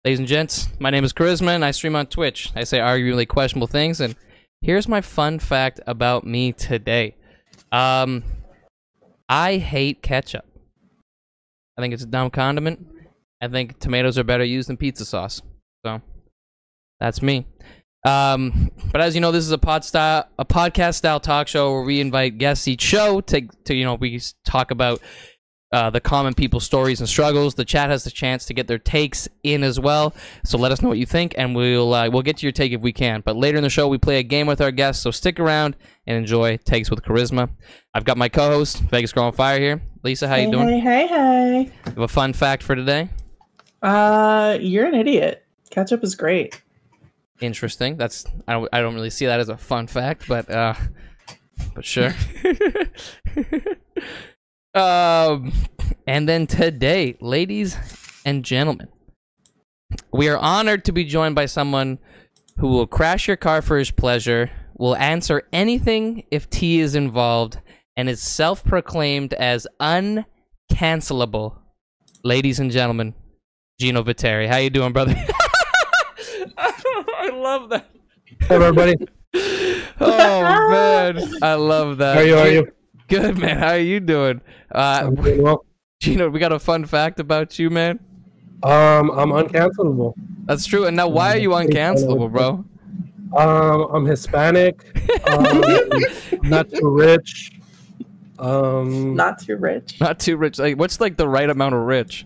Ladies and gents, my name is Koryzma, and I stream on Twitch. I say arguably questionable things, and here's my fun fact about me today. I hate ketchup. I think it's a dumb condiment. I think tomatoes are better used than pizza sauce. So, that's me. But as you know, this is a podcast-style talk show where we invite guests each show to we talk about the common people's stories and struggles. The chat has the chance to get their takes in as well, so let us know what you think, and we'll get to your take if we can. But later in the show, we play a game with our guests, so stick around and enjoy Takes With Koryzma. I've got my co-host, Vegas Girl on Fire here. Lisa, how you doing? Hey. You have a fun fact for today? You're an idiot. Ketchup is great. Interesting. I don't really see that as a fun fact, but sure. And then today, ladies and gentlemen, we are honored to be joined by someone who will crash your car for his pleasure, will answer anything if tea is involved, and is self-proclaimed as uncancelable. Ladies and gentlemen, Gino Viteri. How you doing, brother? I love that. Hey, everybody. Oh, man. I love that. How are you? Good, man. How are you doing? I'm doing well. Gino, we got a fun fact about you, man. I'm uncancelable. That's true. And now, why are you uncancelable, bro? I'm Hispanic. I'm not too rich. Not too rich. Not too rich. Like, what's like the right amount of rich?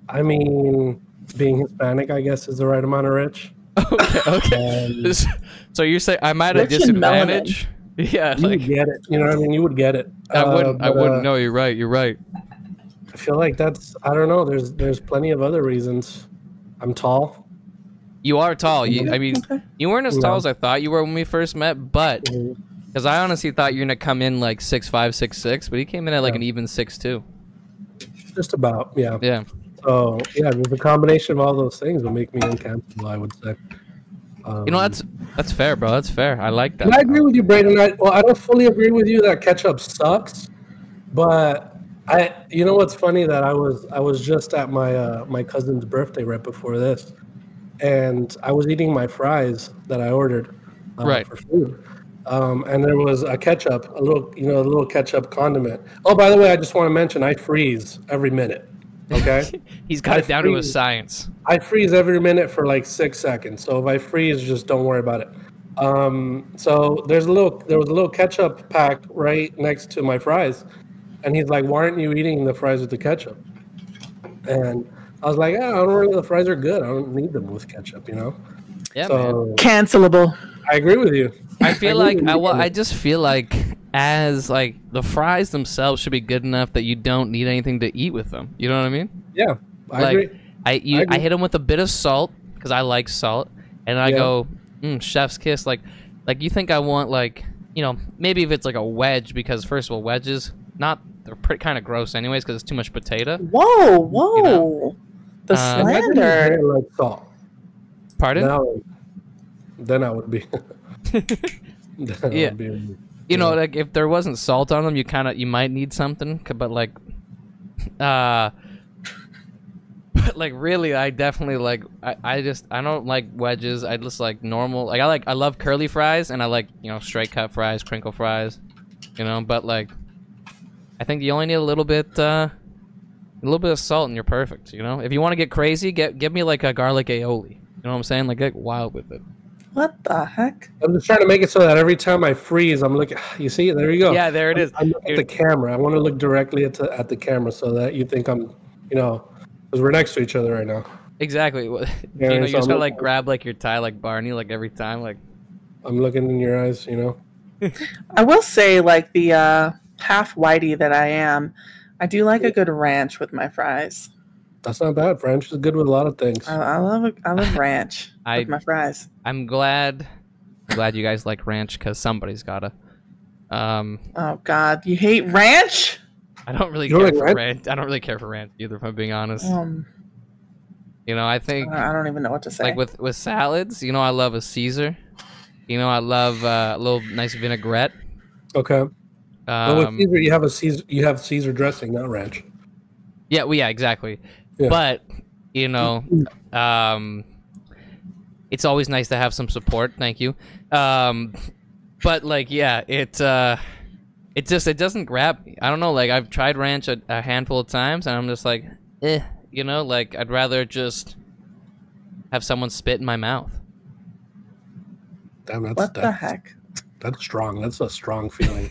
I mean, being Hispanic, I guess, is the right amount of rich. Okay. So you're saying I'm at a disadvantage? Yeah, you would get it. You know what I mean? You would get it. I wouldn't know. You're right. I feel like that's, I don't know. There's plenty of other reasons. I'm tall. You are tall. You weren't as tall as I thought you were when we first met, but because I honestly thought you were gonna come in like 6'5", 6'6", but he came in at like an even 6'2". Just about, yeah. Yeah. So yeah, there's a combination of all those things that make me uncancelable, I would say. That's fair, bro. That's fair. I like that. I agree with you, Brayden. I don't fully agree with you that ketchup sucks, but you know what's funny, that I was just at my cousin's birthday right before this, and I was eating my fries that I ordered for food, and there was a ketchup, a little ketchup condiment. Oh, by the way, I just want to mention I freeze every minute. Okay. He's got it down to a science. I freeze every minute for like 6 seconds. So if I freeze, just don't worry about it. So there was a little ketchup pack right next to my fries, and he's like, "Why aren't you eating the fries with the ketchup?" And I was like, "I don't really. The fries are good. I don't need them with ketchup, you know." Yeah, so, man. Cancelable. I agree with you. I feel I just feel like as like the fries themselves should be good enough that you don't need anything to eat with them. You know what I mean? Yeah, I agree. I hit them with a bit of salt because I like salt, and I go, chef's kiss. Like you think I want maybe if it's like a wedge, because first of all, wedges they're kind of gross anyways because it's too much potato. Whoa, you know? The slander. Like salt. Pardon? Then I would be. Yeah. You know, like if there wasn't salt on them, you might need something, but like, but like really, I definitely like, I don't like wedges. I just like normal, I love curly fries, and I like, straight cut fries, crinkle fries, but like, I think you only need a little bit of salt and you're perfect, If you want to get crazy, give me like a garlic aioli. You know what I'm saying? Like get wild with it. What the heck? I'm just trying to make it so that every time I freeze, I'm looking. You see, there you go. Yeah, there it is. I'm looking at the camera. I want to look directly at the camera so that you think I'm, because we're next to each other right now. Exactly. You just gotta like grab like your tie like Barney like every time like. I'm looking in your eyes, I will say, like the half whitey that I am, I do like a good ranch with my fries. That's not bad. Ranch is good with a lot of things. I love ranch with my fries. I'm glad you guys like ranch because somebody's gotta. Oh God, you hate ranch? I don't really care for ranch. I don't really care for ranch either, if I'm being honest. I think I don't even know what to say. Like with salads, I love a Caesar. I love a little nice vinaigrette. Okay. But with Caesar, you have Caesar dressing, not ranch. Yeah, well, yeah, exactly. Yeah. But you know, it's always nice to have some support. Thank you. But like, yeah, it doesn't grab me. I don't know. Like, I've tried ranch a handful of times, and I'm just like, you know, like I'd rather just have someone spit in my mouth. Damn, What the heck? That's strong. That's a strong feeling.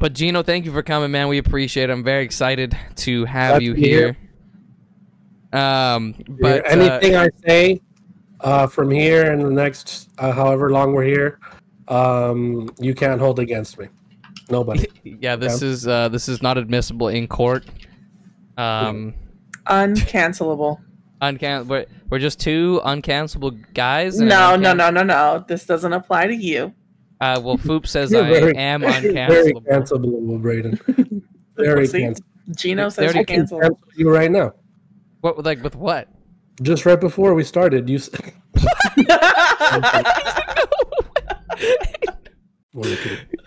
But Gino, thank you for coming, man. We appreciate it. I'm very excited to have you here. But anything I say from here and the next however long we're here, you can't hold against me. Nobody. Yeah, this is not admissible in court. Uncancelable. We're just two uncancelable guys. No. This doesn't apply to you. Well, Foop says I am uncancelable. Very cancelable, Braden. Very cancelable. Gino says you're cancelable. Cancel you right now. What, like, with what? Just right before we started, you.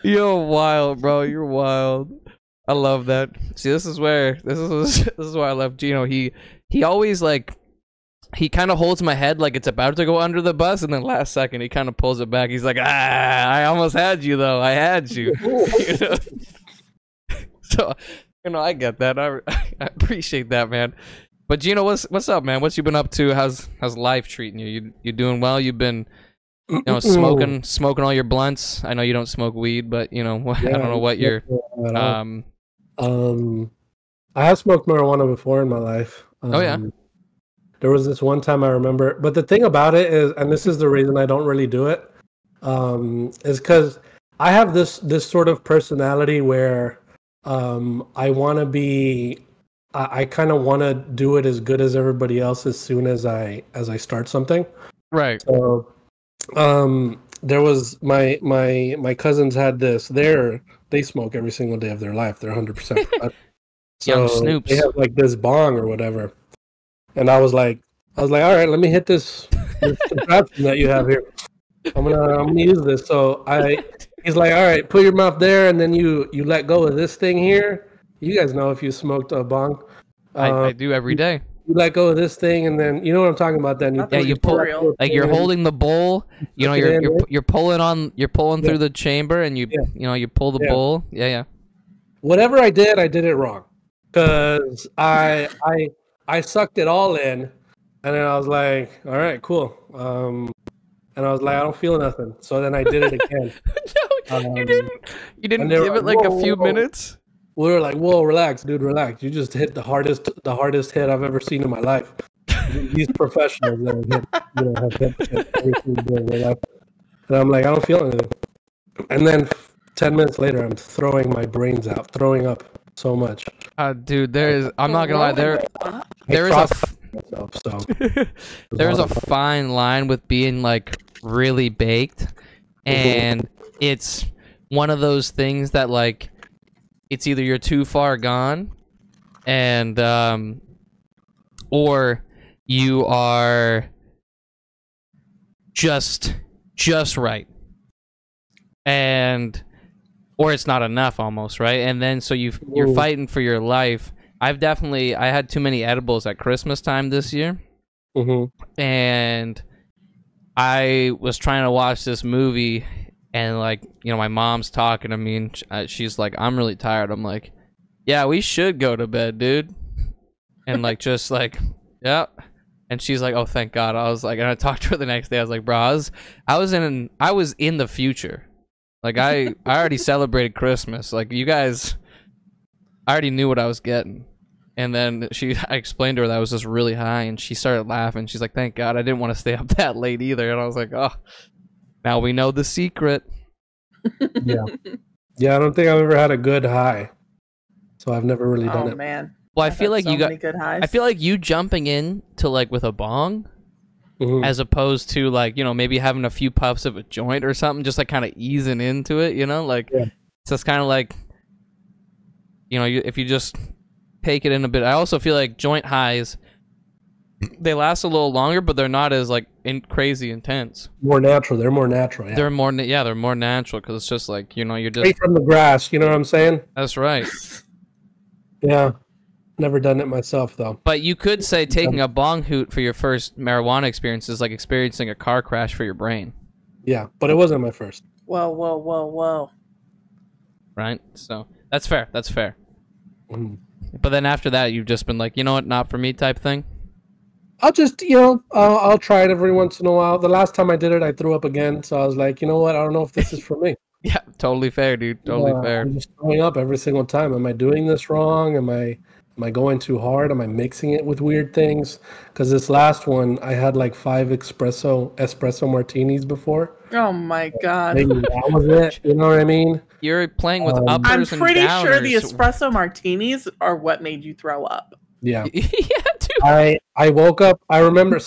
You're wild, bro. You're wild. I love that. See, this is why I love Gino. He always like. He kind of holds my head like it's about to go under the bus, and then last second he kind of pulls it back. He's like, I almost had you, though. I had you. You know? So, you know, I get that. I appreciate that, man. But Gino, what's up, man? What you been up to? How's life treating you? You doing well? You've been, you know, smoking all your blunts. I know you don't smoke weed, but you know, I don't know what you're. I have smoked marijuana before in my life. Oh yeah. There was this one time I remember, but the thing about it is, and this is the reason I don't really do it, is because I have this sort of personality where I want to be, I kind of want to do it as good as everybody else as soon as I start something. Right. So, there was my cousins had this. They smoke every single day of their life. They're 100%. Young Snoops. They have like this bong or whatever. And I was like, all right, let me hit this contraption that you have here. I'm gonna use this. So he's like, all right, put your mouth there, and then you let go of this thing here. You guys know if you smoked a bong. I do every day. You let go of this thing, and then you know what I'm talking about. Then you pull, like you're holding the bowl. You know, you're pulling through the chamber, and you you pull the bowl. Yeah. Whatever I did it wrong, because I sucked it all in, and then I was like, all right, cool. And I was like, I don't feel nothing. So then I did it again. No, you didn't. You didn't give it like a few minutes. We were like, whoa, relax, dude, relax. You just hit the hardest hit I've ever seen in my life. These professionals that have hit everything in their life. And I'm like, I don't feel anything. And then 10 minutes later, I'm throwing my brains out, throwing up so much. Dude, I'm not gonna lie, there is a fine line with being like really baked, and it's one of those things that like it's either you're too far gone, and or you are just right, and or it's not enough almost, right? And then so you're fighting for your life. I had too many edibles at Christmas time this year. And I was trying to watch this movie, and like, you know, my mom's talking to me, and she's like, I'm really tired. I'm like, yeah, we should go to bed, dude. And like, just like, yeah. And she's like, oh, thank God. I was like, and I talked to her the next day. I was like, bro, I was in the future. Like, I already celebrated Christmas. Like, you guys, I already knew what I was getting. And then I explained to her that I was just really high, and she started laughing. She's like, thank God, I didn't want to stay up that late either. And I was like, oh, now we know the secret. Yeah. Yeah, I don't think I've ever had a good high. So I've never really done it. Oh, man. Well, I feel like you got good highs. I feel like you jumping in to like with a bong, as opposed to like, you know, maybe having a few puffs of a joint or something, just like kind of easing into it, you know, like so it's kind of like, you know, if you just take it in a bit. I also feel like joint highs They last a little longer, but they're not as like crazy intense. More natural. They're more natural. Yeah. They're more natural because it's just like, you know, you're just straight from the grass. You know what I'm saying? That's right. Yeah. Never done it myself though. But you could say taking a bong hoot for your first marijuana experience is like experiencing a car crash for your brain. Yeah, but it wasn't my first. Whoa, whoa, whoa, whoa. Right? So that's fair. That's fair. Mm. But then after that, you've just been like, you know what, not for me type thing. I'll just, you know, I'll try it every once in a while. The last time I did it, I threw up again. So I was like, you know what? I don't know if this is for me. Yeah, totally fair, dude. Totally fair. I'm just throwing up every single time. Am I doing this wrong? Am I going too hard? Am I mixing it with weird things? Because this last one, I had like 5 espresso martinis before. Oh my god. Maybe that was it. You know what I mean? You're playing with uppers I'm and pretty downers. sure the espresso martinis are what made you throw up. Yeah. Yeah, dude. I woke up. I remember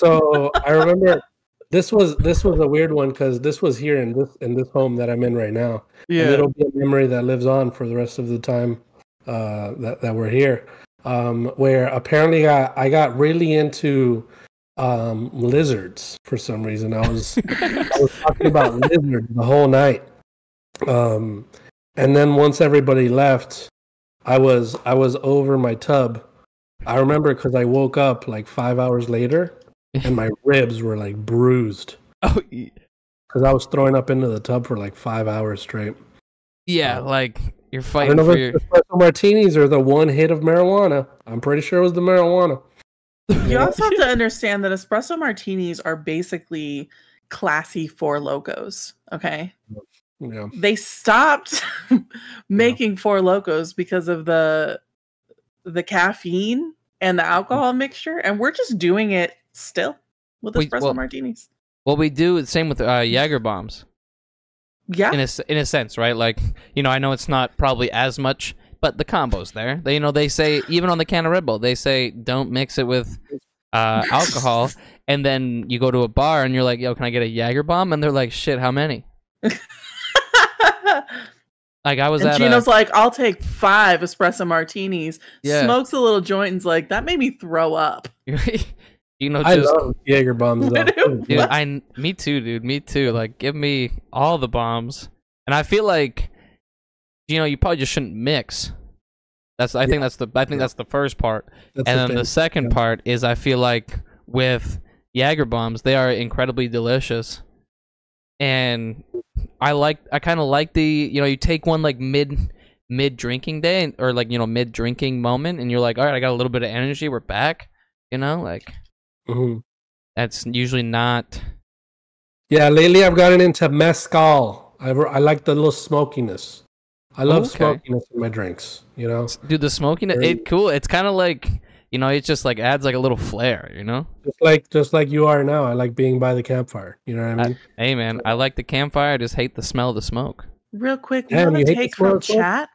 this was a weird one because this was here in this home that I'm in right now. Yeah. And it'll be a memory that lives on for the rest of the time that we're here. Where apparently I got really into lizards for some reason. I was talking about lizards the whole night. And then once everybody left, I was over my tub. I remember because I woke up like 5 hours later and my ribs were like bruised. Oh, because I was throwing up into the tub for like 5 hours straight. yeah, like you're I fighting don't know for if your... it's espresso martinis or the one hit of marijuana. I'm pretty sure it was the marijuana. You also have to understand that espresso martinis are basically classy Four Locos, okay? Yeah. They stopped making Four Locos because of the caffeine and the alcohol mixture, and we're just doing it still with espresso martinis. Well, we do the same with Jager bombs. Yeah. In a sense, right? Like, you know, I know it's not probably as much, but the combo's there. They, you know, they say, even on the can of Red Bull, they say don't mix it with alcohol, and then you go to a bar and you're like, yo, can I get a Jager bomb? And they're like, shit, how many? Like I was and at Gino's like, I'll take 5 espresso martinis. Yeah. Smokes a little joint and's like, that made me throw up. Gino I just... love Jaeger bombs though. Dude, me too, dude. Me too. Like, give me all the bombs. And I feel like, you know, you probably just shouldn't mix. I think that's the first part. And then the second part is I feel like with Jager bombs, they are incredibly delicious. And I kind of like the, you know, you take one like mid drinking day or like, you know, mid drinking moment and you're like, all right, I got a little bit of energy. We're back, you know, like that's usually not. Yeah. Lately I've gotten into mezcal. I like the little smokiness. I love smokiness in my drinks, you know, dude, the smokiness, cool. It's kind of like, you know, it just like adds like a little flair, you know? Just like you are now. I like being by the campfire. You know what I mean? Hey man, I like the campfire. I just hate the smell of the smoke. Real quick, we have a take from chat.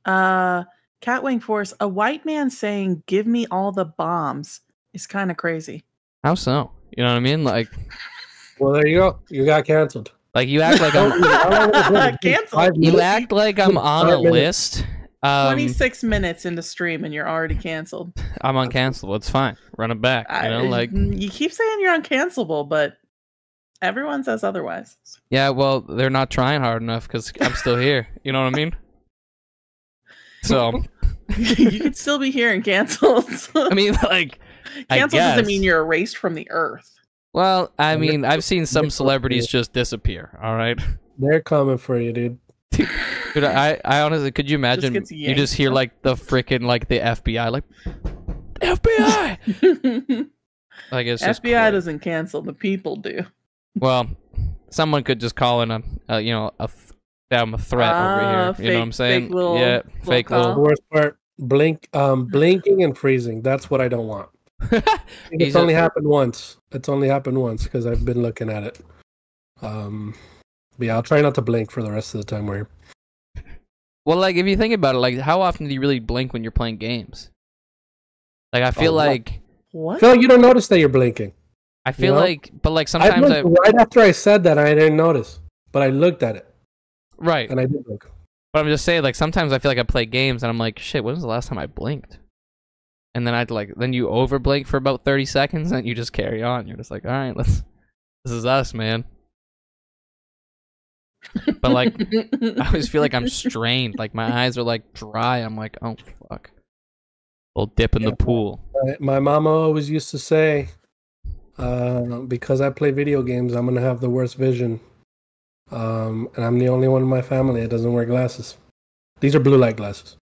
Catwing Force, a white man saying, give me all the bombs is kind of crazy. How so? You know what I mean? Like, well, there you go. You got canceled. Like you act like I'm canceled. You act like I'm on a list. 26 minutes into stream and you're already canceled. I'm uncancelable. It's fine. Run it back. You know, like you keep saying you're uncancelable, but everyone says otherwise. Yeah, well, they're not trying hard enough because I'm still here. You know what I mean? So you could still be here and canceled. I mean, like, canceled doesn't mean you're erased from the earth. Well, I mean, I've seen some celebrities just disappear. All right, they're coming for you, dude. Dude, I honestly, could you imagine you just hear like the freaking like the FBI, like FBI. Like it's just FBI doesn't cancel, the people do. Well, someone could just call in a threat over here. You know what I'm saying? Fake little. The worst part, blinking and freezing. That's what I don't want. It's only happened once. It's only happened once because I've been looking at it. But yeah, I'll try not to blink for the rest of the time we're here. Well, like if you think about it, like how often do you really blink when you're playing games? Like I feel like what? I feel like you don't notice that you're blinking. I feel like, but like sometimes right after I said that, I didn't notice, but I looked at it. Right. And I did blink. But I'm just saying, like sometimes I feel like I play games and I'm like, shit, when was the last time I blinked? and then then you overblink for about 30 seconds, and you just carry on. You're just like, all right, this is us, man. But like, I always feel like I'm strained. Like my eyes are like dry. I'm like, oh fuck. We'll dip in the pool. My mama always used to say, because I play video games, I'm gonna have the worst vision. And I'm the only one in my family that doesn't wear glasses. These are blue light glasses.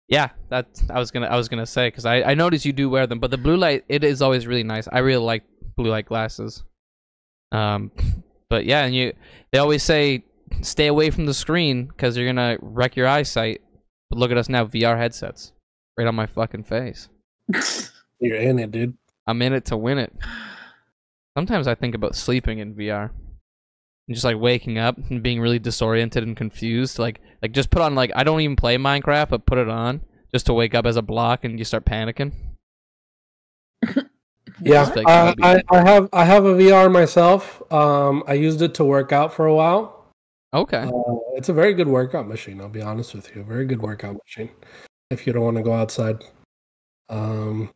Yeah, I was gonna say, because I noticed you do wear them, but the blue light, it is always really nice. I really like blue light glasses. But yeah, and they always say stay away from the screen because you're gonna wreck your eyesight. But look at us now, VR headsets, right on my fucking face. You're in it, dude. I'm in it to win it. Sometimes I think about sleeping in VR. And just like waking up and being really disoriented and confused. Like just put on, like, I don't even play Minecraft, but put it on just to wake up as a block and you start panicking. Yeah, I have a VR myself. I used it to work out for a while. Okay. It's a very good workout machine, I'll be honest with you. A very good workout machine if you don't want to go outside.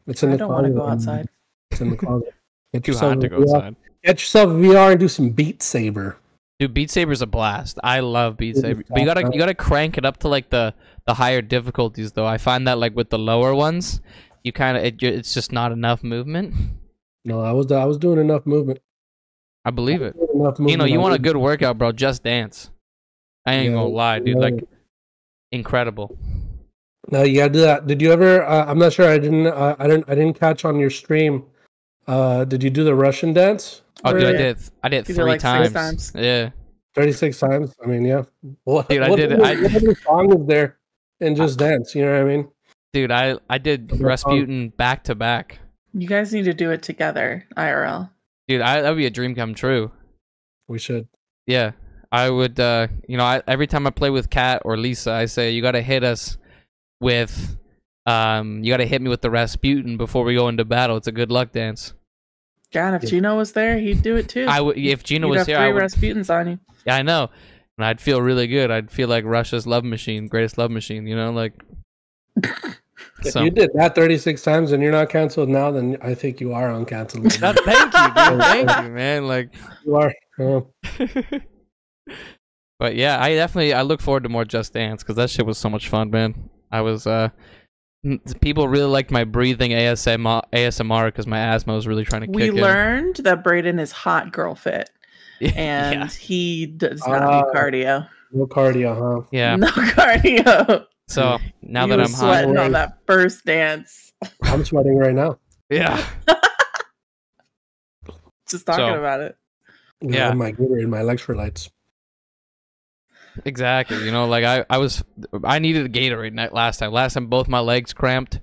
It's in the closet. I don't want to go outside. It's in the closet. Too hot to go outside. Get yourself a VR and do some Beat Saber. Dude, Beat Saber's a blast. I love Beat Saber. But you gotta crank it up to like the higher difficulties though. I find that like with the lower ones, you kind of it's just not enough movement. No, I was doing enough movement. I believe it. You know, you want a good workout, bro? Just Dance. I ain't gonna lie, dude. Like, incredible. No, you gotta do that. Did you ever? I'm not sure. I didn't catch on your stream. Did you do the Russian dance? Oh, dude, I did 3 like times. 6 times. Yeah. 36 times. I mean, yeah. What, dude, what other song is there in Just Dance? You know what I mean? Dude, I did Rasputin back to back. You guys need to do it together, IRL. Dude, that would be a dream come true. We should. Yeah, I would. You know, every time I play with Kat or Lisa, I say you gotta hit us with, you gotta hit me with the Rasputin before we go into battle. It's a good luck dance. God, if Gino was there, he'd do it too. I would. If Gino was here, I would. 3 Rasputins on you. Yeah, I know, and I'd feel really good. I'd feel like Russia's love machine, greatest love machine. You know, like. If you did that 36 times and you're not canceled now, then I think you are uncancelable. Thank you, dude. Thank you, man. Like you are. But yeah, I look forward to more Just Dance because that shit was so much fun, man. I was people really liked my breathing ASMR because my asthma was really trying to kick in. We learned that Brayden is hot girl fit, and he does not do cardio. No cardio, huh? Yeah, no cardio. So now that I'm sweating on that first dance, I'm sweating right now. Yeah, just talking about it. Yeah, my Gatorade, my electrolytes. Exactly. You know, like I needed a Gatorade last time. Last time, both my legs cramped,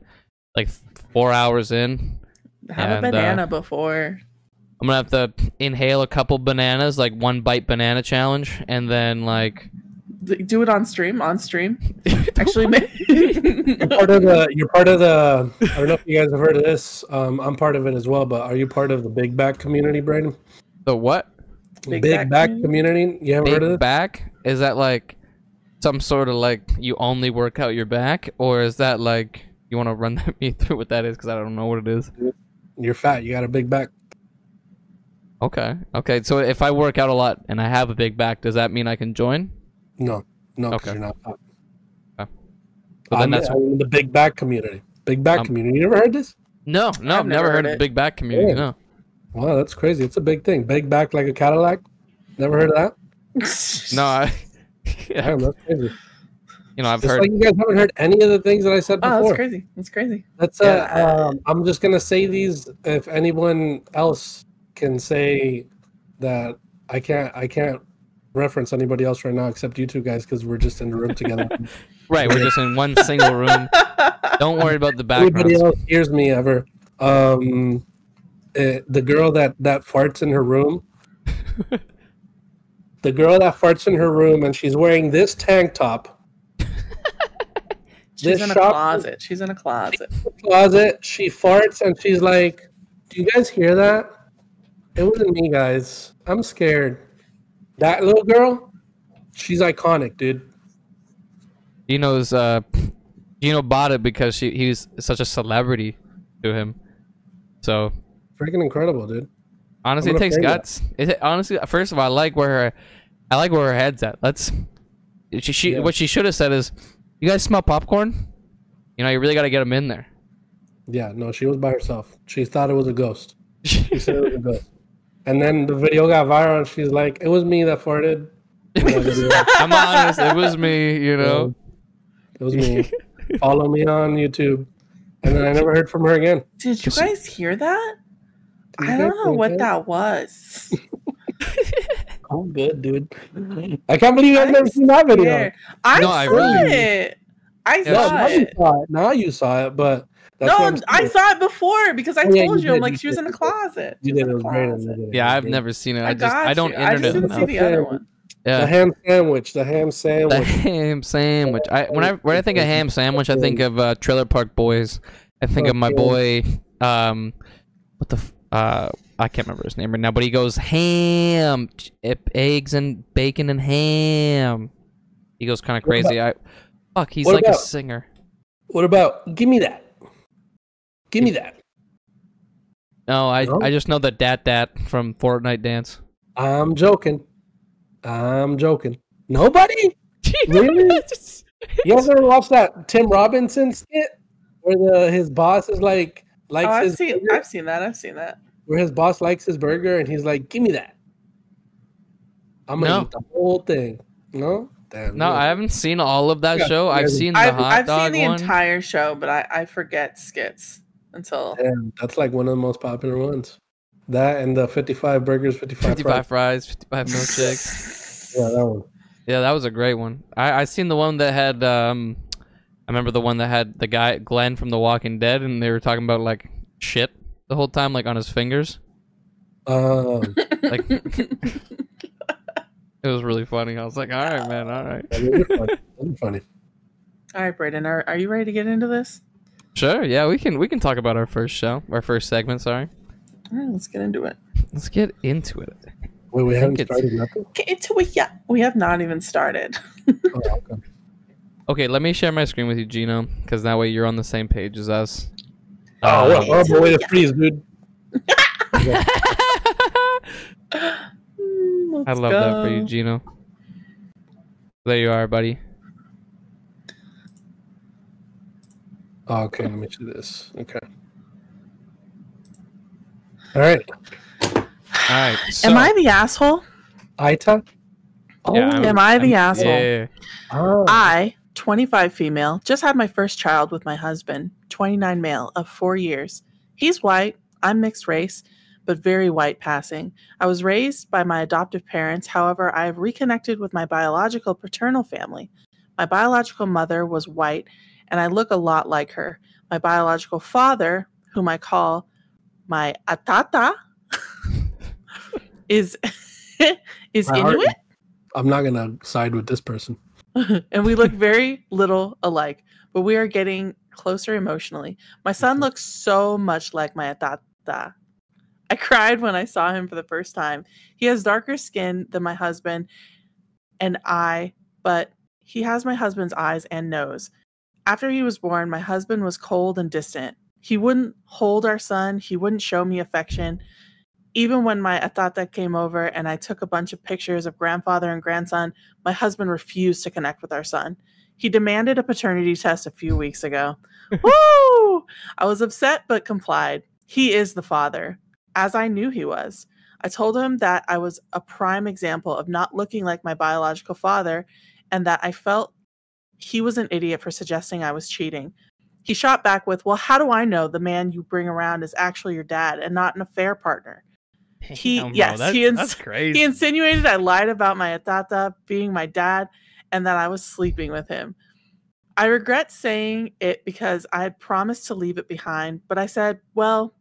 like 4 hours in. Have a banana before. I'm gonna have to inhale a couple bananas, like 1 bite banana challenge, and then like. Do it on stream. Actually, you're part of the. I don't know if you guys have heard of this. I'm part of it as well. But are you part of the big back community, Brayden? The what? Big back community. You haven't heard of it? Big back? Is that like some sort of like you only work out your back, or is that like you want to run me through what that is? Because I don't know what it is. You're fat. You got a big back. Okay. So if I work out a lot and I have a big back, does that mean I can join? No, okay. You're not. Okay. So then that's the big back community. Big back community. You ever heard this? No, I've never heard of the big back community. Yeah. No. Wow, that's crazy. It's a big thing. Big back like a Cadillac. Never heard of that? No, yeah. Damn, that's crazy. You know, I've heard. Like you guys haven't heard any of the things that I said before. Oh, that's crazy. That's crazy. That's I'm just gonna say these. If anyone else can say that, I can't reference anybody else right now except you two guys because we're just in the room together. Right, we're just in one single room. Don't worry about the background. Anybody else hears me ever? The girl that farts in her room. The girl that farts in her room and she's wearing this tank top. She's in a closet. She's in a closet. She farts and she's like, "Do you guys hear that? It wasn't me, guys. I'm scared." That little girl, she's iconic, dude. Gino's Gino bought it because he's such a celebrity to him. So Freaking incredible, dude. honestly, it takes guts. Honestly, first of all, I like where her head's at. What she should have said is, "You guys smell popcorn? You know, you really got to get them in there." Yeah, no, she was by herself. She thought it was a ghost. She said it was a ghost. And then the video got viral, and she's like, "It was me that farted." I'm honest, it was me. You know, it was me. Follow me on YouTube. And then I never heard from her again. Did you guys hear that? I don't know what that was. Oh, good, dude. I can't believe I've never seen that video. I saw it. I saw it. Now you saw it, but I saw it before because I told you. I'm like, she was in the closet. You did. It was great. Yeah, I've never seen it. I don't internet. I just didn't see the other one. Yeah. The ham sandwich. When I think of ham sandwich, I think of Trailer Park Boys. I think of my boy. I can't remember his name right now, but he goes ham, eggs and bacon and ham. He goes kind of crazy. He's like a singer. What about give me that? Give me that. No, I just know the dat from Fortnite dance. I'm joking. Nobody? Really? You guys ever watched that Tim Robinson skit where his boss is like I've seen that. Where his boss likes his burger and he's like, "Give me that. I'm gonna eat the whole thing." No? Damn. No, I haven't seen all of that show. I've seen the hot dog I've seen the one. entire show, but I forget skits until. Damn, that's like one of the most popular ones. That and the 55 burgers, 55 fries, 55 milkshakes. Yeah, that one. Yeah, that was a great one. I seen the one that had I remember the one that had the guy Glenn from The Walking Dead, and they were talking about like shit the whole time, like on his fingers. Like it was really funny. I was like, all right, man, all right. That was funny. All right, Brayden, are you ready to get into this? Sure, yeah, we can talk about our first segment, sorry. All right, let's get into it. Let's get into it. Wait, we haven't started nothing? Get into it yet. We have not even started. Okay. Okay, let me share my screen with you, Gino, because that way you're on the same page as us. Oh, horrible way to freeze, dude. I love that for you, Gino. There you are, buddy. Okay, let me do this. Okay. All right. So, am I the asshole? AITAH? Oh, yeah, am I the asshole? Yeah. Oh. I, 25 female, just had my first child with my husband, 29 male, of 4 years. He's white, I'm mixed race, but very white passing. I was raised by my adoptive parents, however, I have reconnected with my biological paternal family. My biological mother was white, and I look a lot like her. My biological father, whom I call my AITAH, is Inuit. I'm not going to side with this person. And we look very little alike, but we are getting closer emotionally. My son looks so much like my AITAH. I cried when I saw him for the first time. He has darker skin than my husband and I, but he has my husband's eyes and nose. After he was born, my husband was cold and distant. He wouldn't hold our son. He wouldn't show me affection. Even when my AITAH came over and I took a bunch of pictures of grandfather and grandson, my husband refused to connect with our son. He demanded a paternity test a few weeks ago. Woo! I was upset but complied. He is the father, as I knew he was. I told him that I was a prime example of not looking like my biological father and that I felt he was an idiot for suggesting I was cheating. He shot back with, well, how do I know the man you bring around is actually your dad and not an affair partner? That's crazy. He insinuated I lied about my AITAH being my dad and that I was sleeping with him. I regret saying it because I had promised to leave it behind, but I said, well,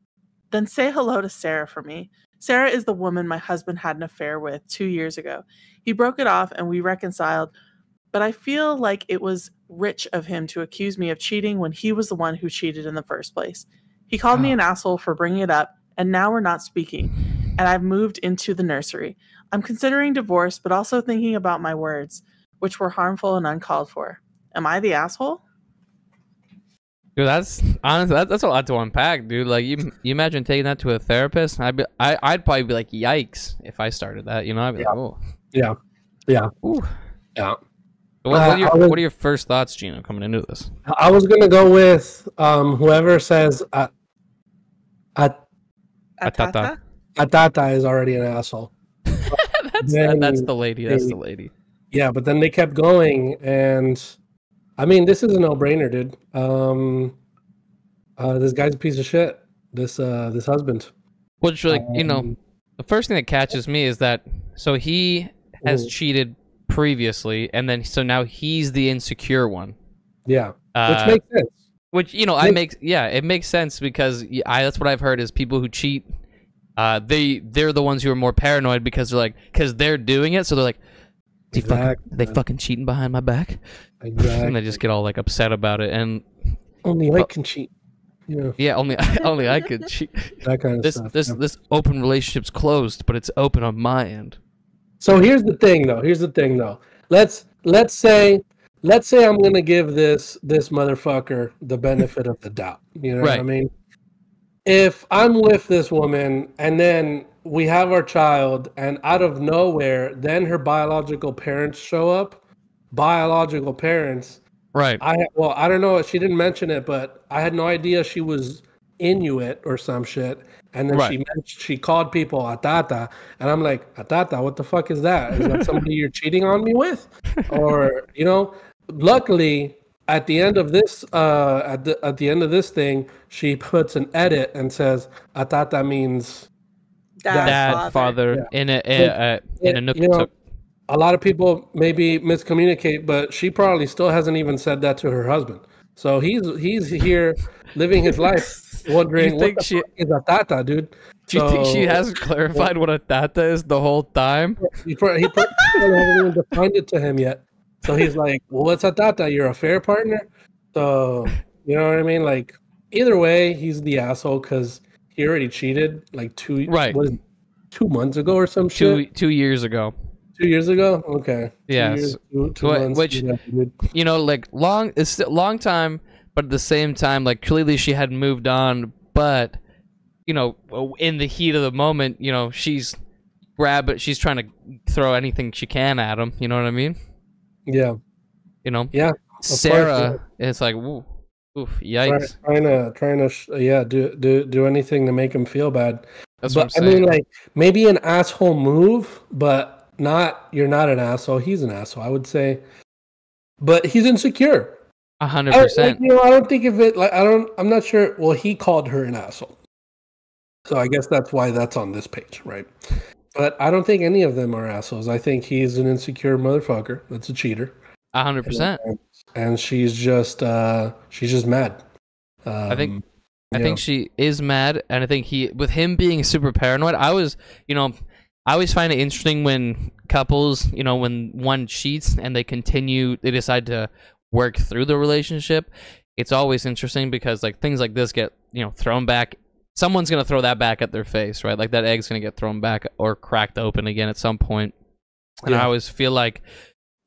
then say hello to Sarah for me. Sarah is the woman my husband had an affair with 2 years ago. He broke it off and we reconciled, but I feel like it was rich of him to accuse me of cheating when he was the one who cheated in the first place. He called me an asshole for bringing it up, and now we're not speaking, and I've moved into the nursery. I'm considering divorce, but also thinking about my words, which were harmful and uncalled for. Am I the asshole? Dude, that's honestly that's a lot to unpack, dude. Like you imagine taking that to a therapist. I'd probably be like, yikes, if I started that. You know, I'd be like, oh, yeah, yeah, ooh. yeah. What are your first thoughts, Gino, coming into this? I was gonna go with whoever says AITAH? AITAH is already an asshole. That's the lady. That's the lady. Yeah, but then they kept going, and I mean, this is a no-brainer, dude. This guy's a piece of shit. This husband. Which, like, you know, the first thing that catches me is that so he has cheated previously, and then so now he's the insecure one. Yeah, which makes sense. Which, you know, it makes sense because that's what I've heard is people who cheat, they're the ones who are more paranoid because they're doing it, so they're like, they fucking cheating behind my back, and they just get all like upset about it. And only I can cheat. Yeah, only I could cheat. That kind of stuff. This open relationship's closed, but it's open on my end. So here's the thing, though. Let's say I'm gonna give this motherfucker the benefit of the doubt. You know what I mean? If I'm with this woman and then we have our child, and out of nowhere, then her biological parents show up. Biological parents. Right. I don't know. She didn't mention it, but I had no idea she was Inuit or some shit. And then she called people AITAH, and I'm like, AITAH, what the fuck is that? Is that somebody you're cheating on me with? Or, you know, luckily at the end of this at the end of this thing, she puts an edit and says AITAH means dad, father in a Nuktuk. A lot of people maybe miscommunicate, but she probably still hasn't even said that to her husband. So he's here living his life, wondering what the fuck is AITAH, dude. Do you think she hasn't clarified what AITAH is the whole time? He hasn't even defined it to him yet. So he's like, well, what's AITAH? You're a fair partner? So, you know what I mean? Like, either way, he's the asshole because he already cheated like 2 months ago or some shit. 2 years ago. 2 years ago? Okay. Yes. 2 months. Which, you know, like, it's a long time, but at the same time, like, clearly she had moved on, but, you know, in the heat of the moment, you know, she's trying to throw anything she can at him, you know what I mean? Yeah. You know? Yeah. Sarah, it's like, oof, yikes. Trying to do anything to make him feel bad. That's what I'm saying. I mean, like, maybe an asshole move, but you're not an asshole. He's an asshole, I would say. But he's insecure. 100%. You know, I don't think of it like I'm not sure. Well, he called her an asshole. So I guess that's why that's on this page, right? But I don't think any of them are assholes. I think he's an insecure motherfucker. That's a cheater. 100%. And she's just mad. I think she is mad, and I think with him being super paranoid, I always find it interesting when couples, you know, when one cheats and they decide to work through the relationship. It's always interesting because like things like this get, you know, thrown back. Someone's going to throw that back at their face, right? Like that egg's going to get thrown back or cracked open again at some point. And I always feel like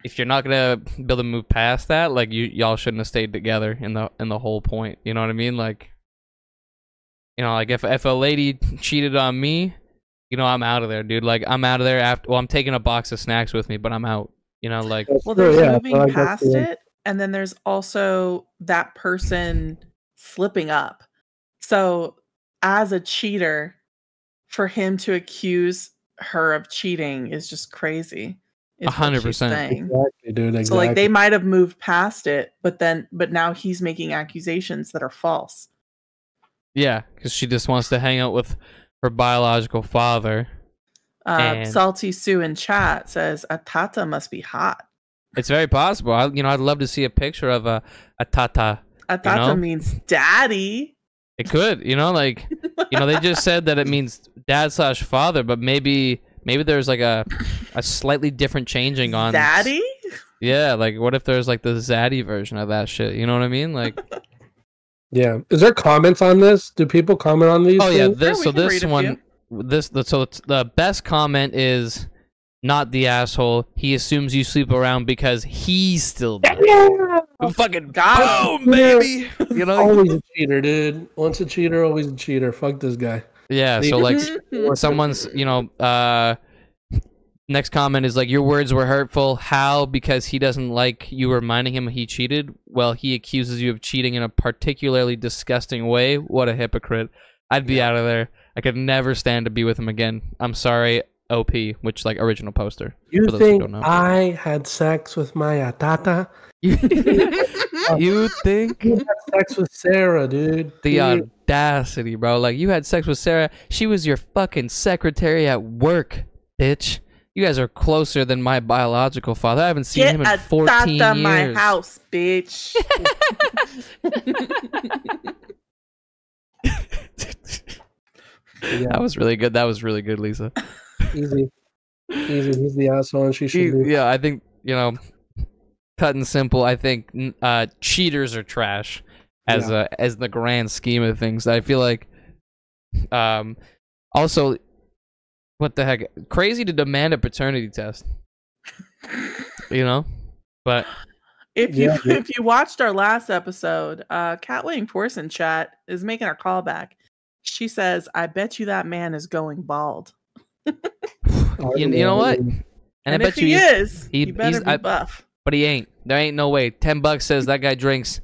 if you're not going to be able to move past that, like y'all shouldn't have stayed together in the whole point. You know what I mean? Like, you know, like if a lady cheated on me, you know, I'm out of there, dude. Like, I'm out of there I'm taking a box of snacks with me, but I'm out. You know, like... Well, there's moving past it, and then there's also that person slipping up. So, as a cheater, for him to accuse her of cheating is just crazy. 100%. Exactly, dude. Exactly. So, like, they might have moved past it, but now he's making accusations that are false. Yeah, because she just wants to hang out with her biological father. Salty Sue in chat says AITAH must be hot. It's very possible. I'd love to see a picture of a AITAH. AITAH means daddy. It could, you know, like, you know, they just said that it means dad/father, but maybe there's like a slightly different changing on daddy. Yeah, like what if there's like the zaddy version of that shit? You know what I mean? Like. Yeah. Is there comments on this? Do people comment on these? Oh things? yeah. So the best comment is not the asshole. He assumes you sleep around because he's still there. Fucking boom, baby. You know, always a cheater, dude. Once a cheater, always a cheater. Fuck this guy. Yeah. So like, someone's, you know, next comment is like, your words were hurtful. How? Because he doesn't like you reminding him he cheated. Well, he accuses you of cheating in a particularly disgusting way. What a hypocrite. I'd be out of there. I could never stand to be with him again. I'm sorry, OP, which like original poster. You think I had sex with my AITAH? You think? You had sex with Sarah, dude. The audacity, bro. Like, you had sex with Sarah. She was your fucking secretary at work, bitch. You guys are closer than my biological father. I haven't seen him in 14 years. Get my house, bitch. Yeah. That was really good. That was really good, Lisa. Easy. He's the asshole, and she should be. Yeah, I think, you know, cut and simple, I think cheaters are trash as the grand scheme of things. I feel like also, what the heck, crazy to demand a paternity test. You know? But if you watched our last episode, Cat Waiting Force in chat is making our callback. She says, I bet you that man is going bald. you know what? And I bet if he is, he better be buff. But he ain't. There ain't no way. $10 says that guy drinks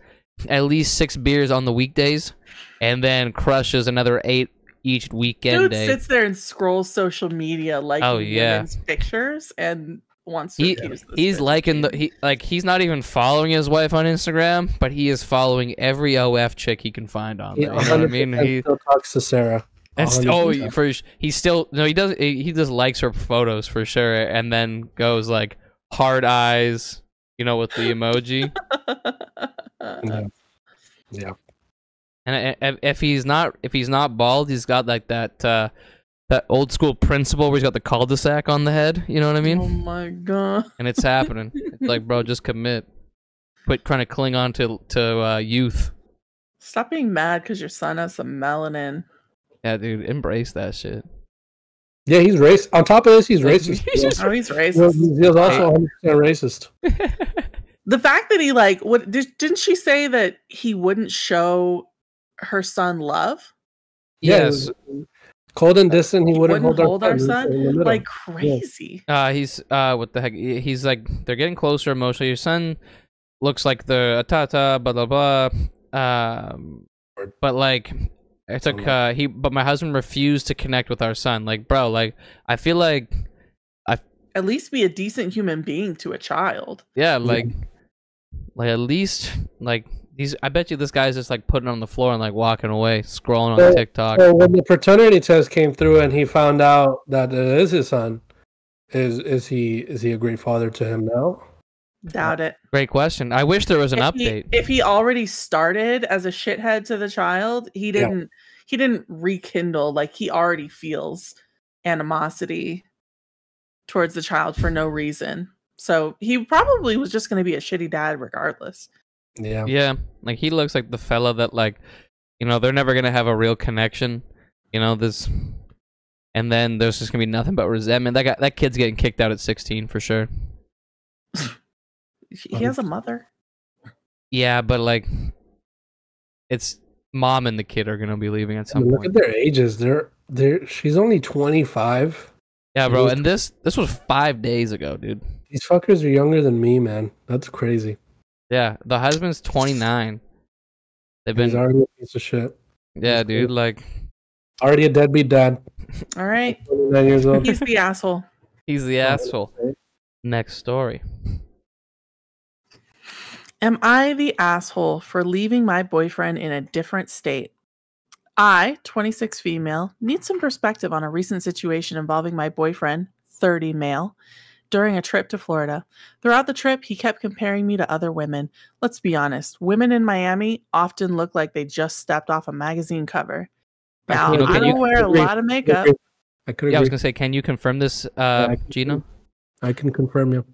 at least 6 beers on the weekdays and then crushes another 8 each weekend day. Dude sits there and scrolls social media like women's pictures and wants to use this. He's liking he's not even following his wife on Instagram, but he is following every OF chick he can find on there. You know what I mean? He still talks to Sarah. He just likes her photos for sure, and then goes like hard eyes, you know, with the emoji. Yeah. And if he's not bald, he's got like that old school principle where he's got the cul-de-sac on the head. You know what I mean? Oh my god! And it's happening. It's like, bro, just commit. Quit trying to cling on to youth. Stop being mad because your son has some melanin. Yeah, dude, embrace that shit. Yeah, he's racist. On top of this, he's racist. He's racist. He's also 100% racist. The fact that he didn't she say that he wouldn't show her son love? Yes. Cold and distant, he wouldn't hold our son like crazy. Yeah. He's what the heck? He's like, they're getting closer emotionally. Your son looks like the AITAH, blah blah blah. But like, it's like but my husband refused to connect with our son. Like, bro, like I feel like at least be a decent human being to a child. Yeah, like at least like. I bet you this guy's just like putting it on the floor and like walking away, scrolling on TikTok. So when the paternity test came through and he found out that it is his son, is he a great father to him now? Doubt it. Great question. I wish there was an update. If he already started as a shithead to the child, he didn't rekindle. Like, he already feels animosity towards the child for no reason. So he probably was just going to be a shitty dad regardless. Yeah, like he looks like the fella that, like, you know, they're never gonna have a real connection, you know, this, and then there's just gonna be nothing but resentment. That kid's getting kicked out at 16 for sure. He has a mother. Yeah, but like, it's mom and the kid are gonna be leaving at some point. Look at their ages. She's only 25. Yeah, bro, and this was 5 days ago, dude. These fuckers are younger than me, man. That's crazy. Yeah, the husband's 29. He's already a piece of shit. Yeah, dude, like already a deadbeat dad. All right. 29 years old. He's the asshole. He's the asshole. Next story. Am I the asshole for leaving my boyfriend in a different state? I, 26 female, need some perspective on a recent situation involving my boyfriend, 30 male, during a trip to Florida. Throughout the trip, he kept comparing me to other women. Let's be honest, women in Miami often look like they just stepped off a magazine cover. Now, I don't wear a lot of makeup. I could agree. Yeah, I was going to say, can you confirm this, Gino? I can confirm you.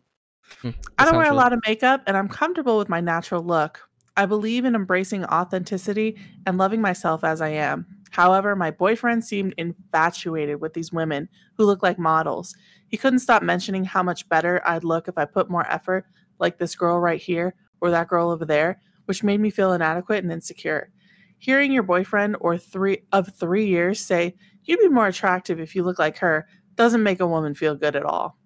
I don't wear a lot of makeup, and I'm comfortable with my natural look. I believe in embracing authenticity and loving myself as I am. However, my boyfriend seemed infatuated with these women who look like models. He couldn't stop mentioning how much better I'd look if I put more effort, like this girl right here or that girl over there, which made me feel inadequate and insecure. Hearing your boyfriend of 3 years say, "You'd be more attractive if you look like her," doesn't make a woman feel good at all.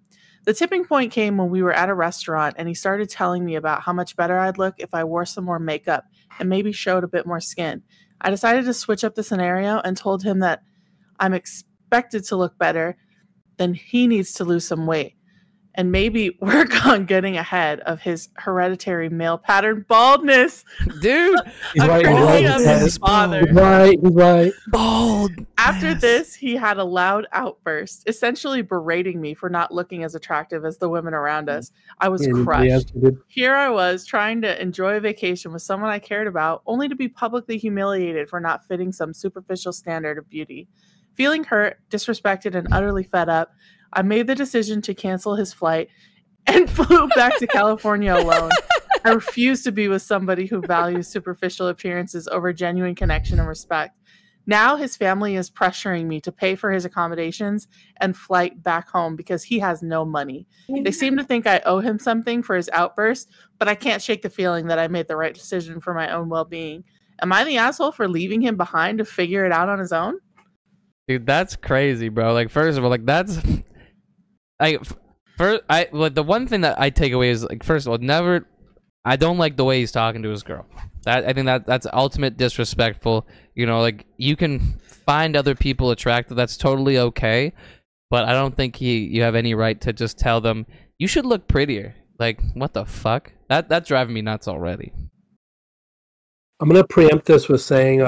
The tipping point came when we were at a restaurant and he started telling me about how much better I'd look if I wore some more makeup and maybe showed a bit more skin. I decided to switch up the scenario and told him that I'm expected to look better, then he needs to lose some weight and maybe work on getting ahead of his hereditary male pattern baldness. Dude, He's right. His father. He's right. Bald. After this, he had a loud outburst, essentially berating me for not looking as attractive as the women around us. I was crushed. Here I was trying to enjoy a vacation with someone I cared about, only to be publicly humiliated for not fitting some superficial standard of beauty. Feeling hurt, disrespected, and utterly fed up, I made the decision to cancel his flight and flew back to California alone. I refuse to be with somebody who values superficial appearances over genuine connection and respect. Now his family is pressuring me to pay for his accommodations and flight back home because he has no money. They seem to think I owe him something for his outburst, but I can't shake the feeling that I made the right decision for my own well-being. Am I the asshole for leaving him behind to figure it out on his own? Dude, that's crazy, bro. Like, first of all, like, that's... the one thing that I take away is, like, first of all, I don't like the way he's talking to his girl. I think that's ultimate disrespectful. You know, like, you can find other people attractive. That's totally okay. But I don't think you have any right to just tell them, you should look prettier. Like, what the fuck? That's driving me nuts already. I'm going to preempt this with saying,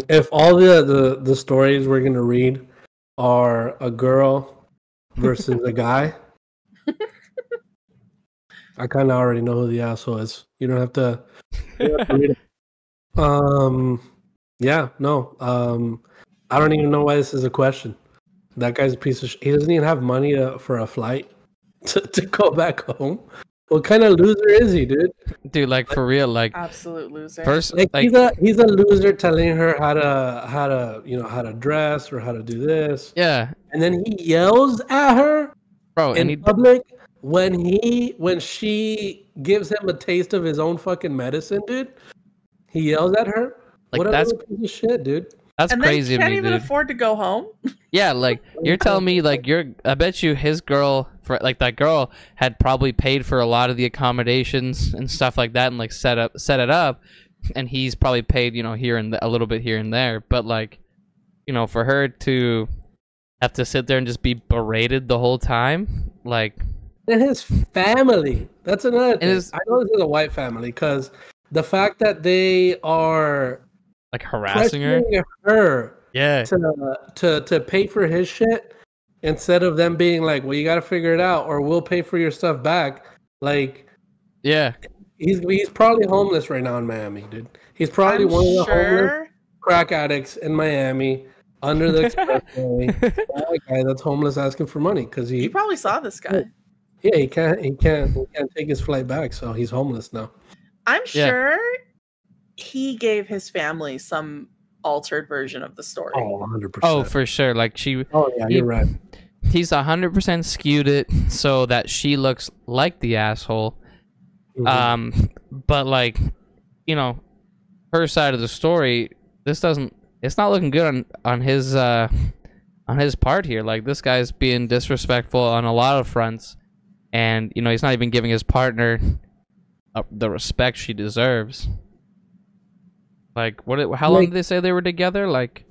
if all the stories we're going to read are a girl versus a guy, I kind of already know who the asshole is. You don't have to read it. Yeah, no. I don't even know why this is a question. That guy's a piece of shit. He doesn't even have money for a flight to go back home. What kind of loser is he, dude? Dude, like, for real, like, absolute loser. First, like, he's a loser telling her how to dress or how to do this. Yeah. And then he yells at her, bro, in public when she gives him a taste of his own fucking medicine, dude. He yells at her. Like, what that's a piece of shit, dude. That's and crazy. And they can't even dude. afford to go home. Yeah, like, you're telling me, like, I bet you his girl, that girl had probably paid for a lot of the accommodations and stuff like that, and, like, set it up, and he's probably paid, you know, a little bit here and there. But, like, you know, for her to have to sit there and just be berated the whole time, like. And his family. That's another thing. I know this is a white family, because the fact that they are like harassing her yeah, to pay for his shit, instead of them being like, well, you got to figure it out or we'll pay for your stuff back. Like, yeah, he's probably homeless right now in Miami, dude. He's probably one of the homeless crack addicts in Miami under the expressway. That guy that's homeless asking for money because he probably saw this guy. Yeah, he can't take his flight back, so he's homeless now. I'm sure he gave his family some altered version of the story. Oh, 100%. Oh, for sure. Like, you're right. He's 100% skewed it so that she looks like the asshole. Mm-hmm. But, like, you know, her side of the story, it's not looking good on his part here. Like, this guy's being disrespectful on a lot of fronts, and, you know, he's not even giving his partner the respect she deserves. Like, how long did they say they were together? Like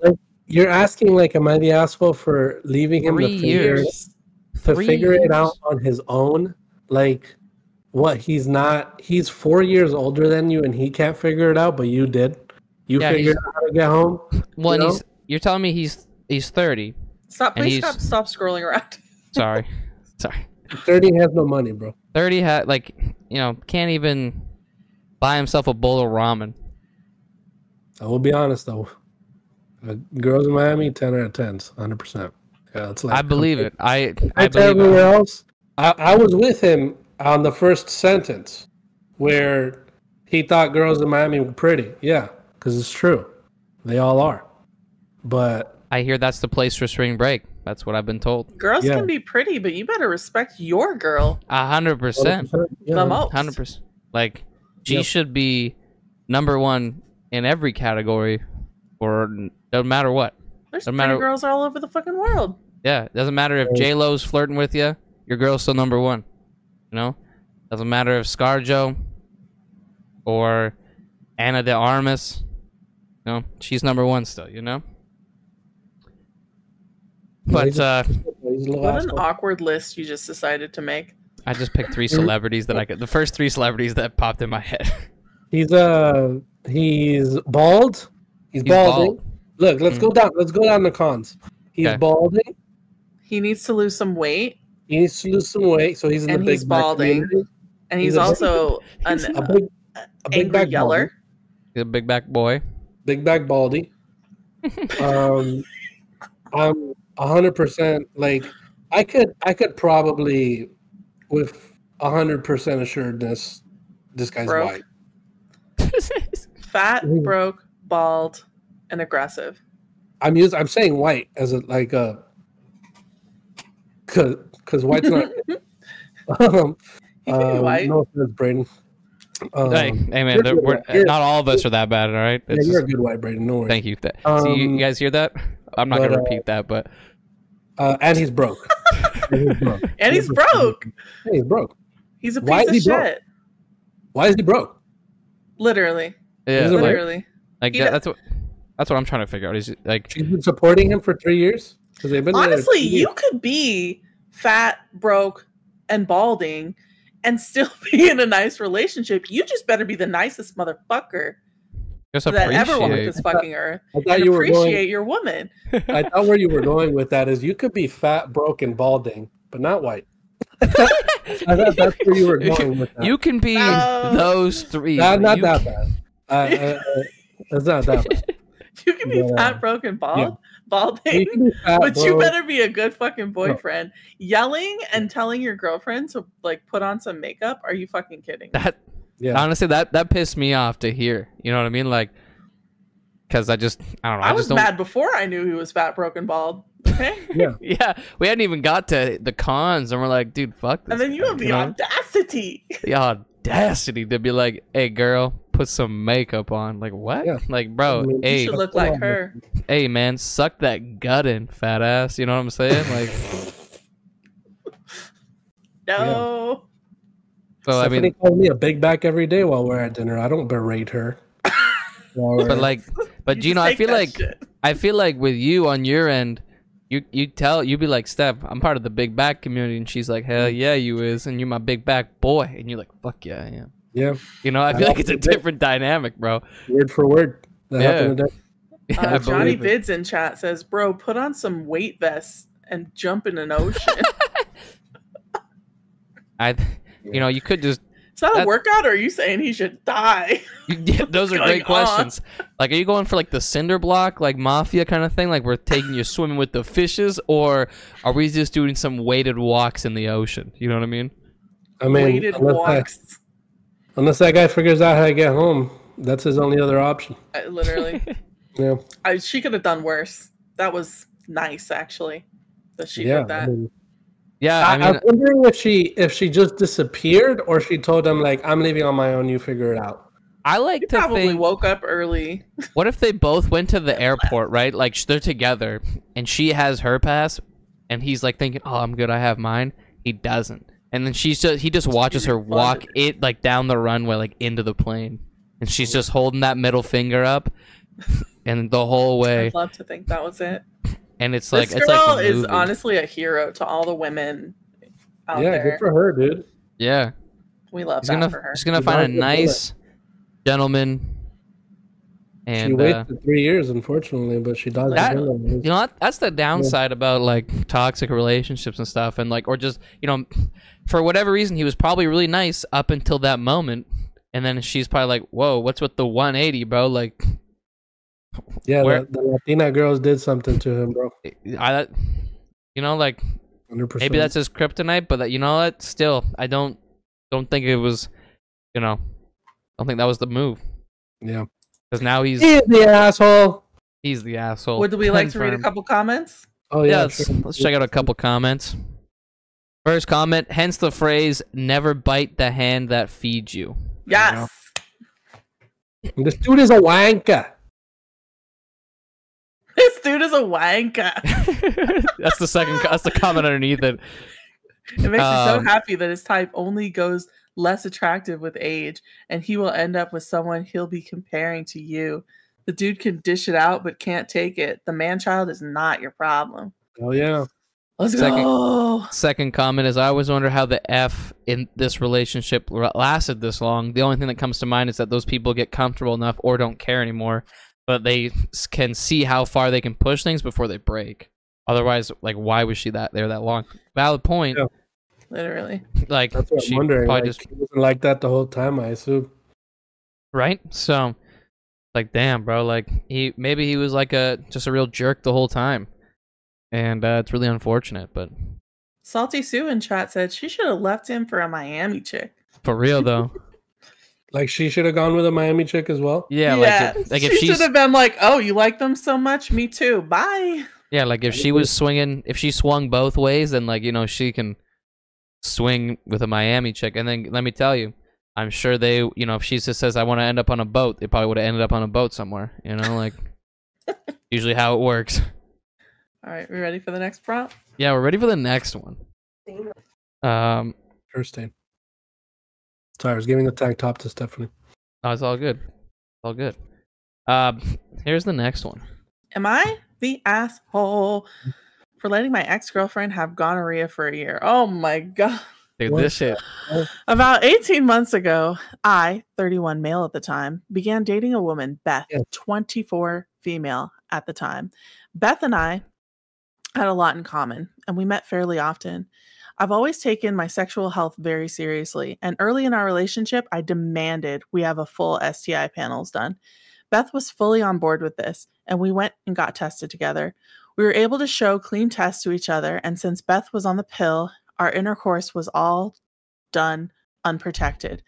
you're asking, like, am I the asshole for leaving him 3 years to figure it out on his own? Like, what? He's 4 years older than you, and he can't figure it out, but you did. You figured out how to get home. Well, you're telling me he's 30. Stop scrolling around. Sorry. 30 has no money, bro. 30 had, like, you know, can't even buy himself a bowl of ramen. I will be honest though. Girls in Miami, 10 out of 10s, 100%. Yeah, it's like, I believe it. I believe everywhere else. I was with him on the first sentence where he thought girls in Miami were pretty. Yeah, because it's true. They all are. But I hear that's the place for spring break. That's what I've been told. Girls Yeah. can be pretty, but you better respect your girl 100%. the most. 100%. Like, she Yep. should be #1 in every category, or doesn't matter what. There's No pretty matter- girls all over the fucking world. Yeah, it doesn't matter if J-Lo's flirting with you, your girl's still #1. You know? Doesn't matter if ScarJo or Anna de Armas, you know, she's #1 still, you know? But he's a little What an asshole. awkward list you just decided to make. I just picked 3 celebrities that I could. The first 3 celebrities that popped in my head. He's bald. He's balding. bald. Look, let's go down. Let's go down the cons. He's Okay. balding. He needs to lose some weight, He needs to lose some weight, so he's in and the big he's back balding. community. And he's He's a- also an A big angry back yeller. He's a big back boy. big back baldy. I'm 100% like I could probably with 100% assuredness this guy's Broke. white. Fat, Mm. broke, bald, and aggressive. I'm saying white as a like a because white's not. He can be white. No offense, Braden. Hey, man, you're good white. not all of us are that bad, all right? Yeah, It's you're a just- good white, Braden. No worries. thank you. See, you guys hear that? I'm not but, going to repeat that, but And he's broke. And he's broke. And he's broke. Yeah, he's broke. He's a Why piece is of he broke? shit. Why is he broke? Literally. yeah, He's a- Literally. like he that's what I'm trying to figure out. Is like, She's been supporting him for 3 years because they've been together Honestly, 3 years. you could be fat, broke, and balding and still be in a nice relationship. You just better be the nicest motherfucker just that ever walked appreciate. this fucking earth. I thought And you were appreciate going. your woman. I thought where you were going with that is you could be fat, broke, and balding, but not white. I thought that's where you were going with that. You can be No. those 3. not You that can- bad. It's not that bad. You can be Yeah. fat, broke, and bald, You balding. can be fat, But you broke. better be a good fucking boyfriend. Yelling and telling your girlfriend to like put on some makeup. Are you fucking kidding? That Yeah. honestly, that pissed me off to hear. You know what I mean? Like, because I don't know. I I was just don't. mad before I knew he was fat, broke, and bald. Okay. Yeah, we hadn't even got to the cons, and we're like, dude, fuck this. And then you have the know? audacity. The audacity to be like, hey, girl, put some makeup on. Like, what? Yeah. Like, bro, I mean, You hey, should look like her. hey, man, suck that gut in, fat ass. You know what I'm saying? Like, No. well, I Stephanie mean, calls me a big back every day while we're at dinner. I don't berate her. but like, but You Gino, just I take feel that like, shit. with you on your end, you be like, Steph, I'm part of the big back community, and she's like, hell yeah, you is, and you're my big back boy, and you're like, fuck yeah, I am. Yeah, You know, I feel like it's a Yeah. different dynamic, bro. word for word. That Yeah. happened today. Yeah, I Johnny believe it. Vids in chat says, "Bro, put on some weight vests and jump in an ocean." You know, you could just. Is that a That- workout, or are you saying he should die? Yeah, those are What's great going on? questions. Like, are you going for like the cinder block, like mafia kind of thing? Like, we're taking you swimming with the fishes, or are we just doing some weighted walks in the ocean? You know what I mean? I mean, Weighted walks. unless that guy figures out how to get home, that's his only other option. Literally, Yeah, she could have done worse. That was nice, actually, that she yeah. did that. I mean, Yeah, I mean, I'm wondering if she just disappeared or she told him like, I'm leaving on my own. You figure it out. I like He to probably think. woke up early. What if they both went to the airport, right? Like, they're together, and she has her pass, and he's like thinking, "Oh, I'm good. I have mine." He doesn't, and then he just watches her walk it like down the runway, like into the plane, and she's just holding that middle finger up, and the whole way, I'd love to think that was it. and it's like This it's girl like a is movie. honestly a hero to all the women out Yeah, there. good for her, dude. Yeah, We love he's that gonna for her. he's gonna She's find a on the bullet. nice gentleman, She and waited 3 years, unfortunately, but she does. That- you know what? That's the downside about like toxic relationships and stuff, and like, or just, you know, for whatever reason, he was probably really nice up until that moment, and then she's probably like, "Whoa, what's with the 180, bro?" Like, Yeah, where- the Latina girls did something to him, bro. you know, like 100%. maybe that's his kryptonite, but that, you know what? Still, I don't think it was, you know, don't think that was the move, yeah. because now he's He's the asshole. He's the asshole. Would we like to read a Confirmed. couple comments? Oh Yeah, yeah, sure. let's check out a couple comments. First comment, hence the phrase, never bite the hand that feeds you. Yes. This dude is a wanker. This dude is a wanker. That's the comment underneath it. It makes me so happy that his type only goes less attractive with age, and he will end up with someone he'll be comparing to you. The dude can dish it out, but can't take it. The man-child is not your problem. Oh yeah. Let's go. Second comment is, I always wonder how the F in this relationship lasted this long. The only thing that comes to mind is that those people get comfortable enough or don't care anymore, but they can see how far they can push things before they break. Otherwise, like, why was she there that long? Valid point. Yeah. Literally. Like, That's what I'm wondering. Like, he wasn't like that the whole time, I assume. Right? So, like, damn, bro. Like, maybe he was like just a real jerk the whole time. And it's really unfortunate, but... Salty Sue in chat said she should have left him for a Miami chick. For real, though. Like, she should have gone with a Miami chick as well? Yeah, like if she should have been like, oh, you like them so much? Me too. Bye. Yeah, like if she was swinging... If she swung both ways, then, like, you know, she can swing with a Miami chick. And then, let me tell you, I'm sure they... You know, if she just says, I want to end up on a boat, they probably would have ended up on a boat somewhere. You know, like... usually how it works. All right, we ready for the next prompt? Yeah, we're ready for the next one. Kirsten. Sorry, I was giving the tank top to Stephanie. Oh, it's all good. It's all good. Here's the next one. Am I the asshole for letting my ex-girlfriend have gonorrhea for a year? Oh my god. Dude, What? this shit. About 18 months ago, I, 31 male at the time, began dating a woman, Beth, 24 female at the time. Beth and I had a lot in common, and we met fairly often. I've always taken my sexual health very seriously, and early in our relationship, I demanded we have a full STI panels done. Beth was fully on board with this, and we went and got tested together. We were able to show clean tests to each other, and since Beth was on the pill, our intercourse was all done unprotected.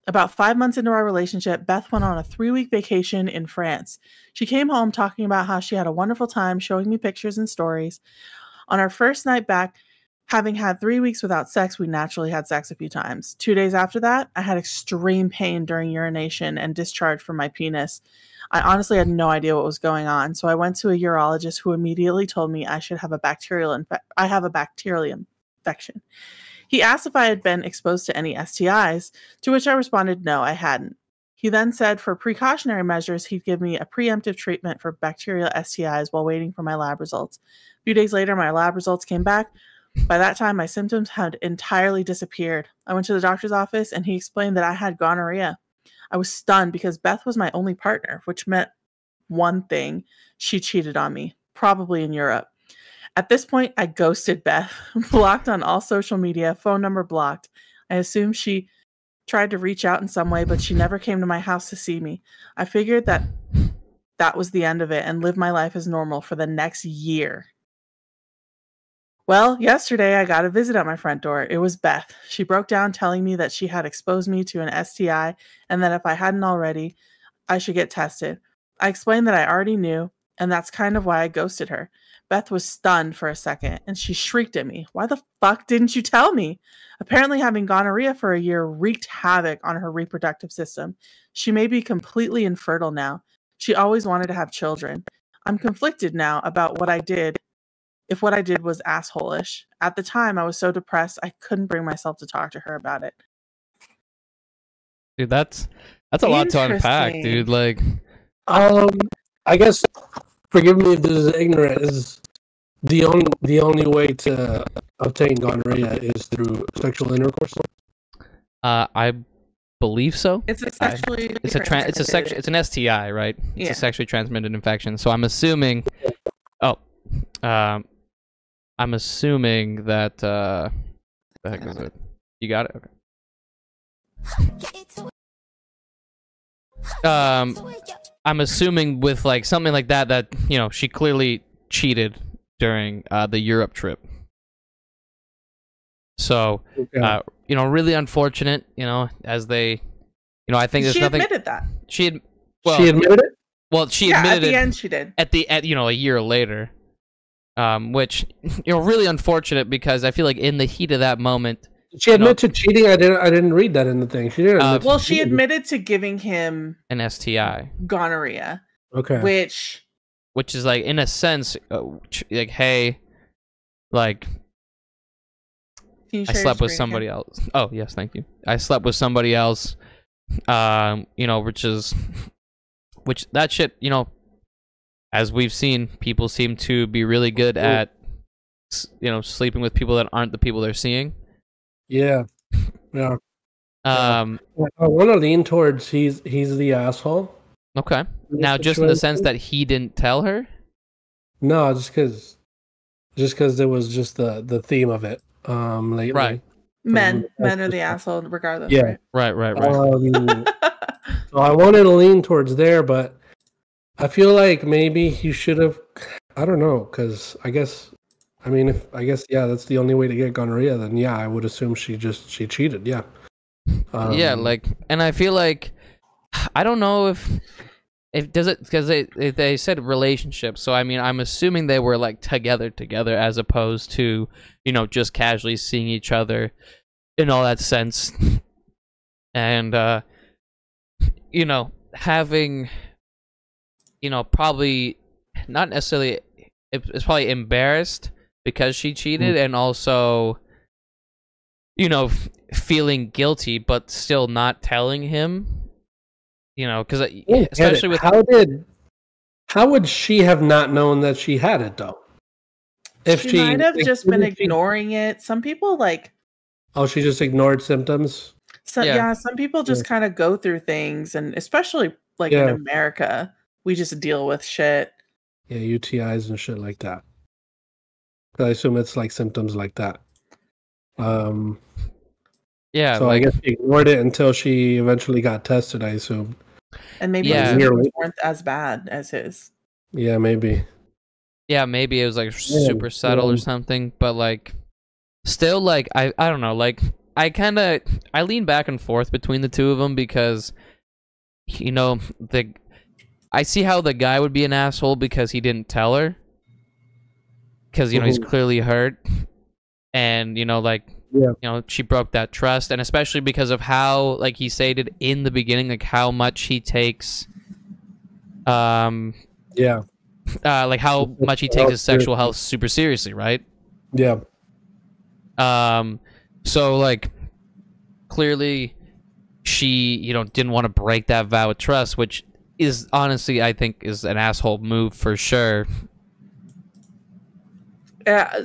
About 5 months into our relationship, Beth went on a 3-week vacation in France. She came home talking about how she had a wonderful time, showing me pictures and stories. On our first night back, having had 3 weeks without sex, we naturally had sex a few times. 2 days after that, I had extreme pain during urination and discharge from my penis. I honestly had no idea what was going on, so I went to a urologist who immediately told me I should have a bacterial infection. He asked if I had been exposed to any STIs, to which I responded no, I hadn't. He then said for precautionary measures, he'd give me a preemptive treatment for bacterial STIs while waiting for my lab results. A few days later, my lab results came back. By that time, my symptoms had entirely disappeared. I went to the doctor's office and he explained that I had gonorrhea. I was stunned because Beth was my only partner, which meant one thing: she cheated on me, probably in Europe. At this point, I ghosted Beth, blocked on all social media, phone number blocked. I assumed she tried to reach out in some way, but she never came to my house to see me. I figured that was the end of it and lived my life as normal for the next year. Well, yesterday I got a visit at my front door. It was Beth. She broke down telling me that she had exposed me to an STI and that if I hadn't already, I should get tested. I explained that I already knew, and that's kind of why I ghosted her. Beth was stunned for a second, and she shrieked at me. Why the fuck didn't you tell me? Apparently having gonorrhea for a year wreaked havoc on her reproductive system. She may be completely infertile now. She always wanted to have children. I'm conflicted now about what I did, if what I did was asshole-ish. At the time, I was so depressed, I couldn't bring myself to talk to her about it. Dude, that's a lot to unpack, dude. Like, I guess, forgive me if this is ignorant, is the only way to obtain gonorrhea is through sexual intercourse? I believe so. It's a sexually it's an STI, right? It's a sexually transmitted infection. So I'm assuming I'm assuming that the heck is it? You got it? Okay. I'm assuming with like something like that, you know, she clearly cheated during the Europe trip. So, you know, really unfortunate, you know, as they, you know, I think there's nothing. She admitted that. She admitted it? Well, she admitted at the it end she did. at a year later. Which really unfortunate because I feel like in the heat of that moment, did she admit to cheating? I didn't read that in the thing. She didn't. Well, she admitted to giving him an STI, gonorrhea. Okay. Which is like in a sense, like, hey, like, I slept with somebody else. Oh yes, thank you. I slept with somebody else. Which that shit, as we've seen, people seem to be really good at, sleeping with people that aren't the people they're seeing. Yeah. I want to lean towards he's the asshole. Okay. Now, just in the sense that he didn't tell her. No, just because it was just the theme of it. Lately. Right. Men are the asshole regardless. Yeah. Right. So I wanted to lean towards there, but I feel like maybe he should have. I don't know, because I guess that's the only way to get gonorrhea. Then yeah, I would assume she cheated. Yeah. And I feel like I don't know if does it, because they said relationship, so I mean I'm assuming they were like together as opposed to just casually seeing each other in all that sense, and having probably not necessarily, it's probably embarrassed because she cheated, and also feeling guilty but still not telling him, because especially with how would she have not known that she had it though? If she might have just been ignoring it. Some people she just ignored symptoms. So some people just kind of go through things, and especially in America, we just deal with shit. Yeah, UTIs and shit like that. I assume it's like symptoms like that. So I guess she ignored it until she eventually got tested, I assume. And maybe it weren't as bad as his. Yeah, maybe. Yeah, maybe it was like super subtle or something, but still, I don't know, I lean back and forth between the two of them because, I see how the guy would be an asshole because he didn't tell her, because he's clearly hurt, and she broke that trust, and especially because of how, like he stated in the beginning, like how much he takes, like how much he takes his sexual health super seriously, right? Yeah. So clearly she, didn't want to break that vow of trust, which is honestly, I think, is an asshole move for sure.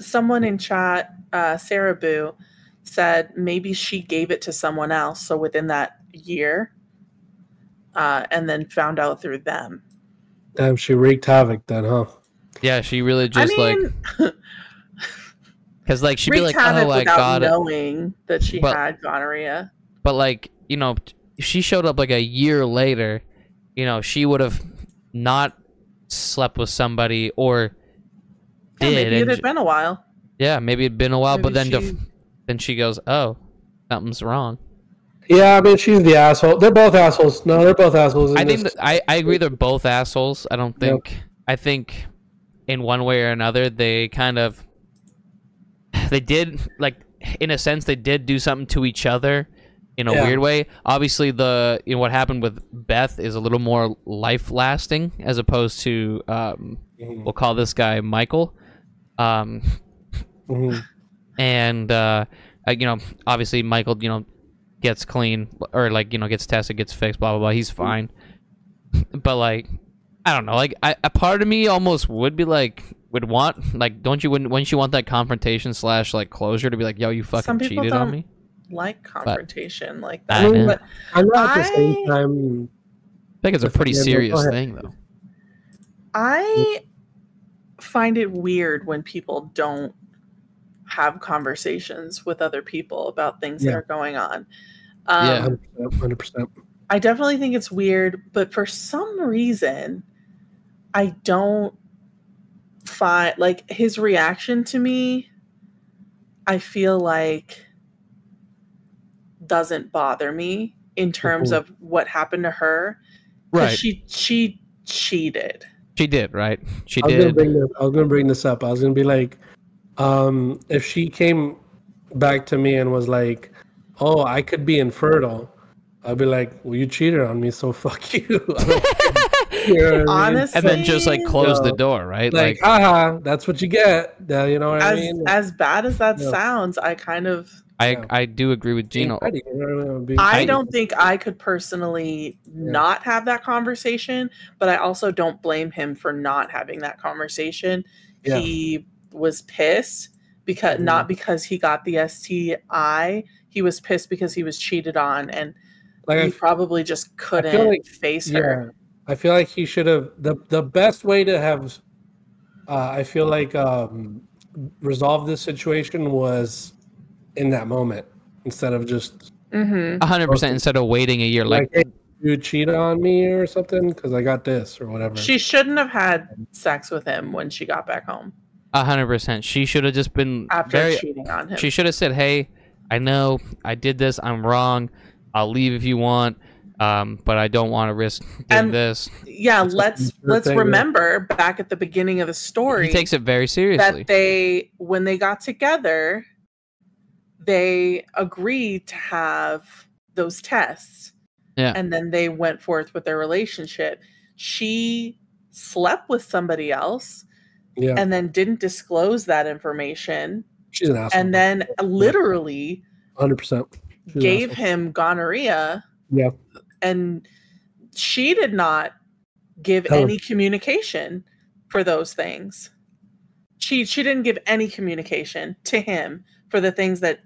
Someone in chat, Sarah Boo, said maybe she gave it to someone else, so within that year, and then found out through them. Damn, she wreaked havoc then, huh? Yeah, she really just because she'd be like, "Oh, I got it," knowing that she had gonorrhea. But if she showed up a year later, she would have not slept with somebody, or did. Maybe it had been a while. Yeah, maybe it'd been a while, but then she goes, "Oh, something's wrong." Yeah, I mean, she's the asshole. They're both assholes. No, they're both assholes. I agree. They're both assholes. I don't think. Yep. I think, in one way or another, they did, in a sense, they did do something to each other in a weird way. Obviously, what happened with Beth is a little more life lasting as opposed to we'll call this guy Michael. And obviously Michael, gets clean, or gets tested, gets fixed, blah blah blah. He's fine. But I don't know. A part of me almost would be would want, wouldn't you want that confrontation / closure to be like, yo, you fucking cheated on me? Like confrontation like that. But I'm not at the same time. I think it's a pretty serious thing, though. I find it weird when people don't have conversations with other people about things that are going on. 100%. I definitely think it's weird, but for some reason, I don't find his reaction to me, I feel doesn't bother me in terms of what happened to her. Right. She cheated. She did, right? She I was did. gonna bring this up. I was gonna be like, if she came back to me and was like, "Oh, I could be infertile," I'd be like, "Well, you cheated on me, so fuck you." You know what I mean? Honestly, And then just like close the door, right? Like, haha, that's what you get. You know what I mean? As bad as that sounds, I kind of I do agree with Gino. I don't think I could personally not have that conversation, but I also don't blame him for not having that conversation. Yeah. He was pissed because not because he got the STI. He was pissed because he was cheated on, and he probably just couldn't face her. I feel like he should have the best way to have. I feel like resolve this situation was in that moment instead of just 100% instead of waiting a year. Like, hey, you cheated on me or something because I got this or whatever. She shouldn't have had sex with him when she got back home. 100%. She should have just been after cheating on him. She should have said, "Hey, I know I did this. I'm wrong. I'll leave if you want, but I don't want to risk doing this." Yeah, let's remember back at the beginning of the story. He takes it very seriously. That when they got together, they agreed to have those tests. Yeah. And then they went forth with their relationship. She slept with somebody else and then didn't disclose that information. She's an asshole. And then literally 100% gave him gonorrhea. Yeah. And she did not give any communication for those things. She didn't give any communication to him for the things that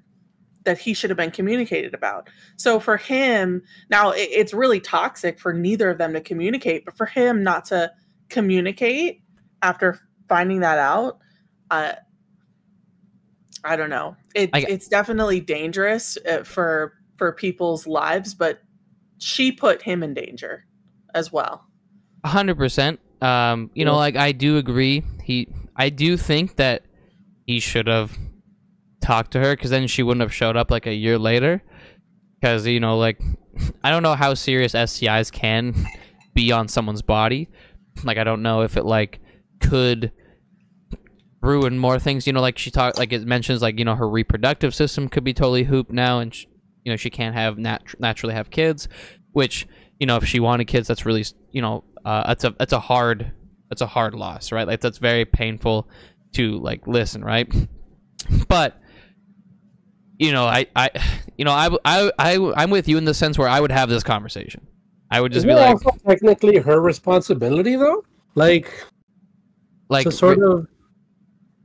he should have been communicated about. So for him, now it's really toxic for neither of them to communicate, but for him not to communicate after finding that out, I don't know. It's definitely dangerous for people's lives, but she put him in danger as well. 100%. You know, like I do agree. I do think that he should have talked to her because then she wouldn't have showed up like a year later. Because, you know, like I don't know how serious STIs can be on someone's body. Like I don't know if it like could ruin more things. You know, like she talked, like it mentions, like, you know, her reproductive system could be totally hooped now, and you know, she can't have naturally have kids. Which, you know, if she wanted kids, that's really, you know, that's a hard loss, right? Like that's very painful to like listen, right? But you know, I'm with you in the sense where I would have this conversation. I would just be like, also technically her responsibility though, like to sort of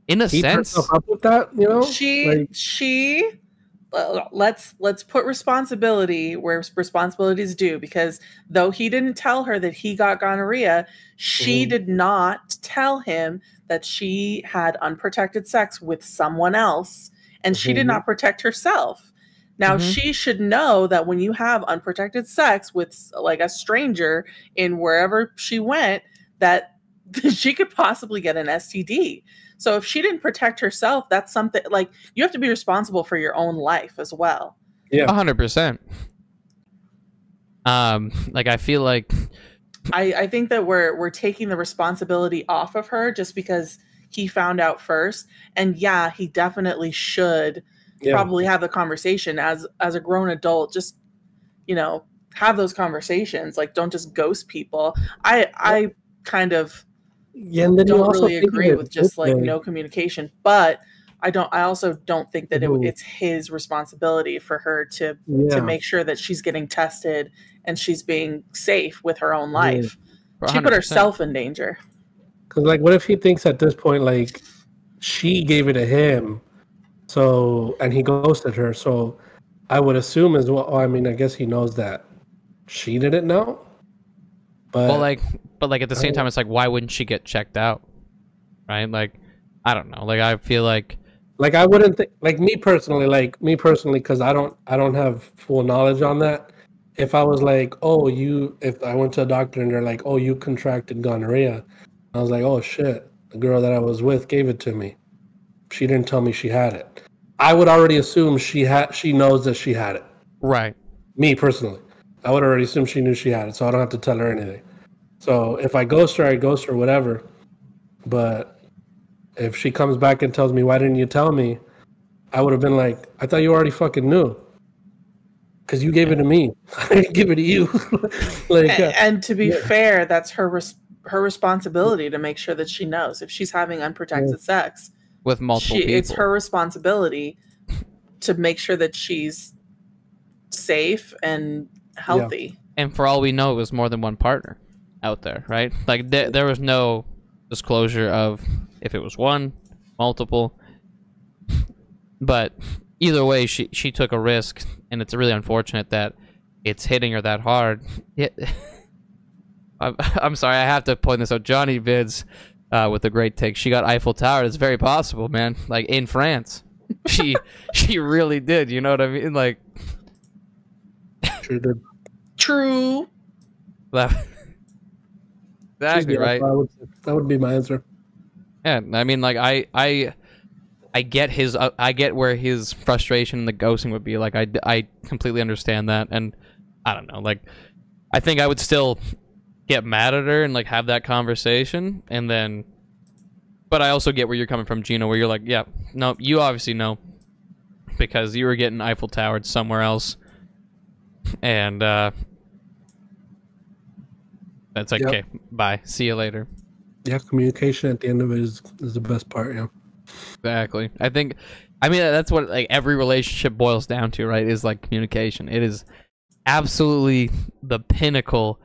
in a sense up with that, you know. Let's put responsibility where responsibility is due, because though he didn't tell her that he got gonorrhea, she did not tell him that she had unprotected sex with someone else, and she did not protect herself. Now she should know that when you have unprotected sex with like a stranger in wherever she went, that she could possibly get an STD. So if she didn't protect herself, that's something like you have to be responsible for your own life as well. Yeah, 100%. Like I feel like I think that we're taking the responsibility off of her just because he found out first. And yeah, he definitely should probably have the conversation as a grown adult. Just, you know, have those conversations. Like, don't just ghost people. I kind of and then don't really agree with just like no communication, but I also don't think that it's his responsibility for her to make sure that she's getting tested and she's being safe with her own life. She put herself in danger. Because like, what if he thinks at this point like she gave it to him, so, and he ghosted her? So I would assume as well. I mean, I guess he knows that she didn't know. But like at the same time, it's like, why wouldn't she get checked out, right? Like, I don't know. Like, I feel like I wouldn't think, like me personally, because I don't have full knowledge on that. If I was like, if I went to a doctor and they're like, oh, you contracted gonorrhea, I was like, oh shit, the girl that I was with gave it to me. She didn't tell me she had it. I would already assume she knows that she had it. Right. Me personally, I would already assume she knew she had it, so I don't have to tell her anything. So if I ghost her, I ghost her, whatever. But if she comes back and tells me, why didn't you tell me? I would have been like, I thought you already fucking knew. Because you gave it to me. I didn't give it to you. And to be fair, that's her responsibility to make sure that she knows. If she's having unprotected sex with multiple people, it's her responsibility to make sure that she's safe and healthy. And for all we know, it was more than one partner out there, right? Like there was no disclosure of if it was one, multiple. But either way, she took a risk, and it's really unfortunate that it's hitting her that hard. I'm sorry, I have to point this out. Johnny Vids with a great take. She got Eiffel Tower. It's very possible, man. Like in France, she really did. You know what I mean? Like, True. Did. True. Exactly right. That would be my answer. Yeah, I mean, like I get where his frustration and the ghosting would be. Like I completely understand that, and I don't know. Like I think I would still get mad at her and like have that conversation, and then. But I also get where you're coming from, Gino, where you're like, yeah, no, you obviously know because you were getting Eiffel Towered somewhere else, and that's like, okay, bye, see you later. Yeah, communication at the end of it is the best part. Yeah. Exactly. I mean, that's what like every relationship boils down to, right? Is like communication. It is absolutely the pinnacle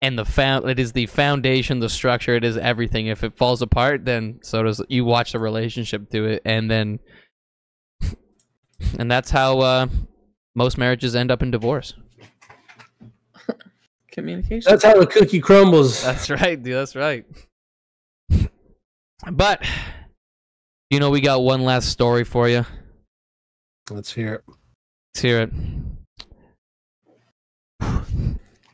and it is the foundation, the structure. It is everything. If it falls apart, then so does you watch the relationship do it, and that's how most marriages end up in divorce. Communication. That's how the cookie crumbles. That's right, dude. That's right. But. You know, we got one last story for you. Let's hear it. Let's hear it.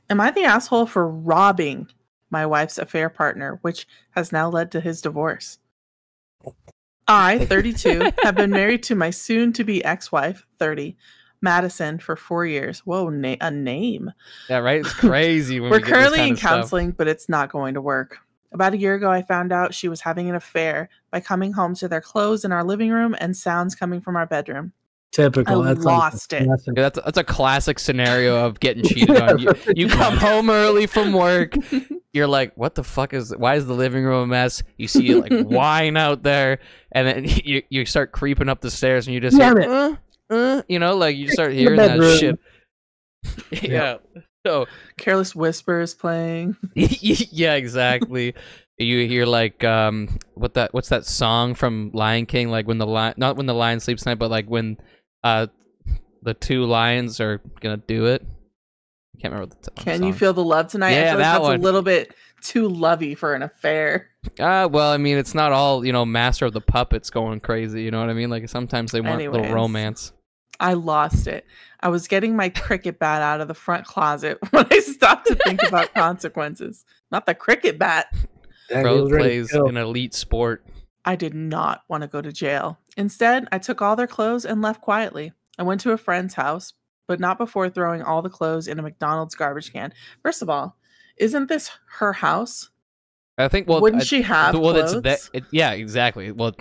Am I the asshole for robbing my wife's affair partner, which has now led to his divorce? I, 32, have been married to my soon-to-be ex-wife, 30, Madison, for 4 years. Whoa, a name. Yeah, right? It's crazy. When We're currently in counseling, but it's not going to work. About a year ago, I found out she was having an affair by coming home to their clothes in our living room and sounds coming from our bedroom. Typical. I lost it. Yeah, that's a classic scenario of getting cheated on. You come home early from work. You're like, what the fuck why is the living room a mess? You see like wine out there, and then you start creeping up the stairs, and you just hear, you know, like you start hearing that shit. Yeah. So careless whispers playing. Yeah, exactly. You hear like what's that song from Lion King? Like when not when the lion sleeps tonight, but like when the two lions are gonna do it. I can't remember the Can you feel the love tonight? Yeah, I feel that like that's one. a little bit too lovey for an affair. Well, I mean, it's not all, you know, Master of the Puppets going crazy. You know what I mean? Like sometimes they want a little romance. I lost it. I was getting my cricket bat out of the front closet when I stopped to think about consequences. Not the cricket bat. Bro plays an elite sport. I did not want to go to jail. Instead, I took all their clothes and left quietly. I went to a friend's house, but not before throwing all the clothes in a McDonald's garbage can. First of all, isn't this her house? I think, well... Wouldn't she have clothes? Yeah, exactly. Well...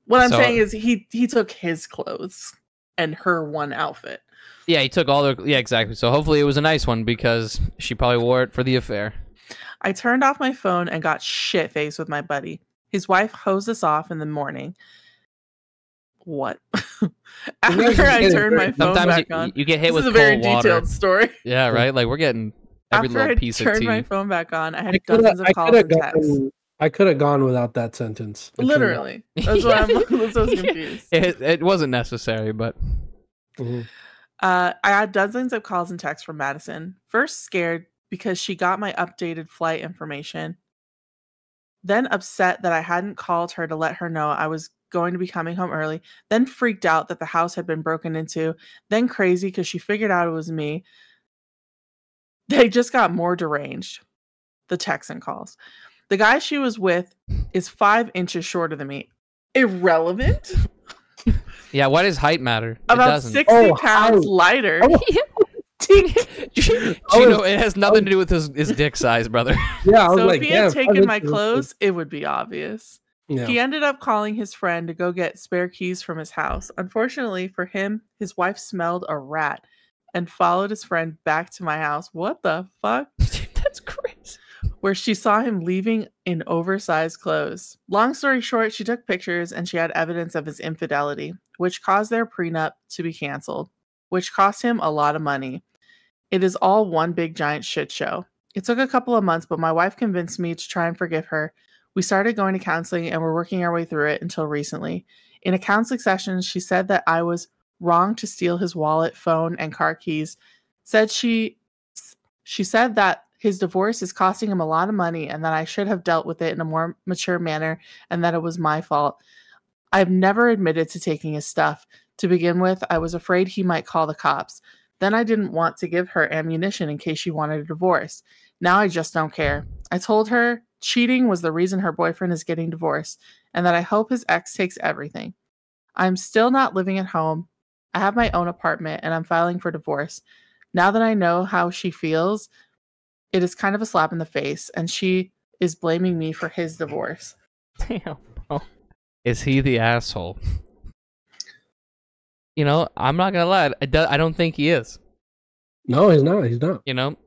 What I'm saying is he took his clothes and her one outfit. Yeah, he took all their... Yeah, exactly. So hopefully it was a nice one because she probably wore it for the affair. I turned off my phone and got shit-faced with my buddy. His wife hosed us off in the morning. What? After I turned my phone back on. You get hit with cold water. This is a very water. detailed story. Yeah, right? Like we're getting every little piece of tea. After I turned my phone back on, I had dozens of calls and texts. I could have gone without that sentence. Literally. That's why I was confused. It wasn't necessary, but... Mm-hmm. I had dozens of calls and texts from Madison. First scared because she got my updated flight information. Then upset that I hadn't called her to let her know I was going to be coming home early. Then freaked out that the house had been broken into. Then crazy because she figured out it was me. They just got more deranged. The texts and calls. The guy she was with is 5 inches shorter than me. Irrelevant? Yeah, why does height matter? About 60 pounds lighter. Gino, it has nothing to do with his dick size, brother. Yeah, I was So like, if he had taken my this- clothes, it would be obvious. Yeah. He ended up calling his friend to go get spare keys from his house. Unfortunately for him, his wife smelled a rat and followed his friend back to my house. What the fuck? That's crazy. Where she saw him leaving in oversized clothes. Long story short, she took pictures and she had evidence of his infidelity, which caused their prenup to be canceled, which cost him a lot of money. It is all one big giant shit show. It took a couple of months, but my wife convinced me to try and forgive her. We started going to counseling and we're working our way through it until recently. In a counseling session, she said that I was wrong to steal his wallet, phone, and car keys. She said that his divorce is costing him a lot of money and that I should have dealt with it in a more mature manner and that it was my fault. I've never admitted to taking his stuff. To begin with, I was afraid he might call the cops. Then I didn't want to give her ammunition in case she wanted a divorce. Now I just don't care. I told her cheating was the reason her boyfriend is getting divorced and that I hope his ex takes everything. I'm still not living at home. I have my own apartment and I'm filing for divorce. Now that I know how she feels, it is kind of a slap in the face and she is blaming me for his divorce. Damn, bro. Is he the asshole? You know, I'm not gonna lie. I don't think he is. No, he's not. He's not. You know,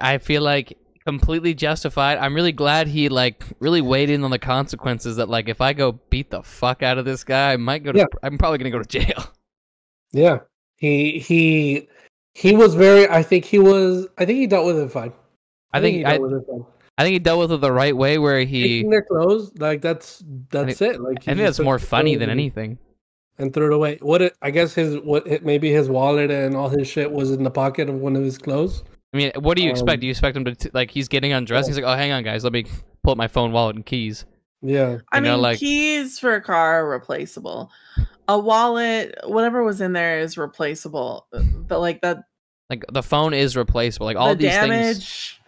I feel like completely justified. I'm really glad he like really weighed in on the consequences. That like, if I go beat the fuck out of this guy, I might go to. Yeah. I'm probably gonna go to jail. Yeah, he was very. I think he dealt with it fine. I think he dealt with it the right way, where he taking their clothes. Like that's it. Like I think that's more funny than anything. And threw it away. I guess maybe his wallet and all his shit was in the pocket of one of his clothes. I mean, what do you expect? Do you expect him to like he's getting undressed? He's like, oh, hang on, guys, let me pull up my phone, wallet, and keys. Yeah, I mean, like, keys for a car are replaceable. A wallet, whatever was in there, is replaceable. But like that, like the phone is replaceable. Like all these things,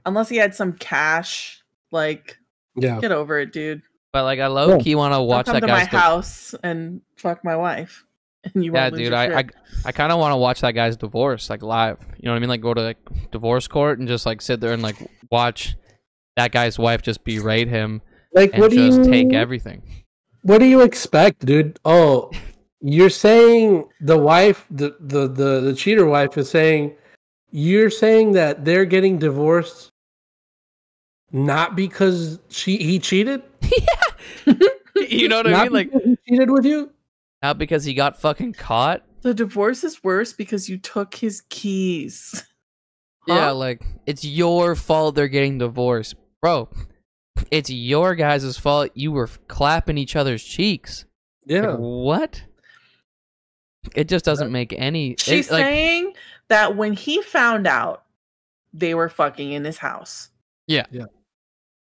unless he had some cash, like get over it, dude. But like I low key want to watch that guy's my house and fuck my wife. And you won't lose dude, your shit. I kind of want to watch that guy's divorce like live. You know what I mean? Like go to like divorce court and just like sit there and like watch that guy's wife just berate him, like and just take everything. What do you expect, dude? Oh, you're saying the wife, the cheater wife is saying, you're saying that they're getting divorced not because he cheated? Yeah. You know what I mean? Like he cheated with you? Not because he got fucking caught. The divorce is worse because you took his keys. Yeah, like it's your fault they're getting divorced. Bro, it's your guys' fault you were clapping each other's cheeks. Yeah. Like, what? It just doesn't make any... She's saying that when he found out they were fucking in his house... Yeah.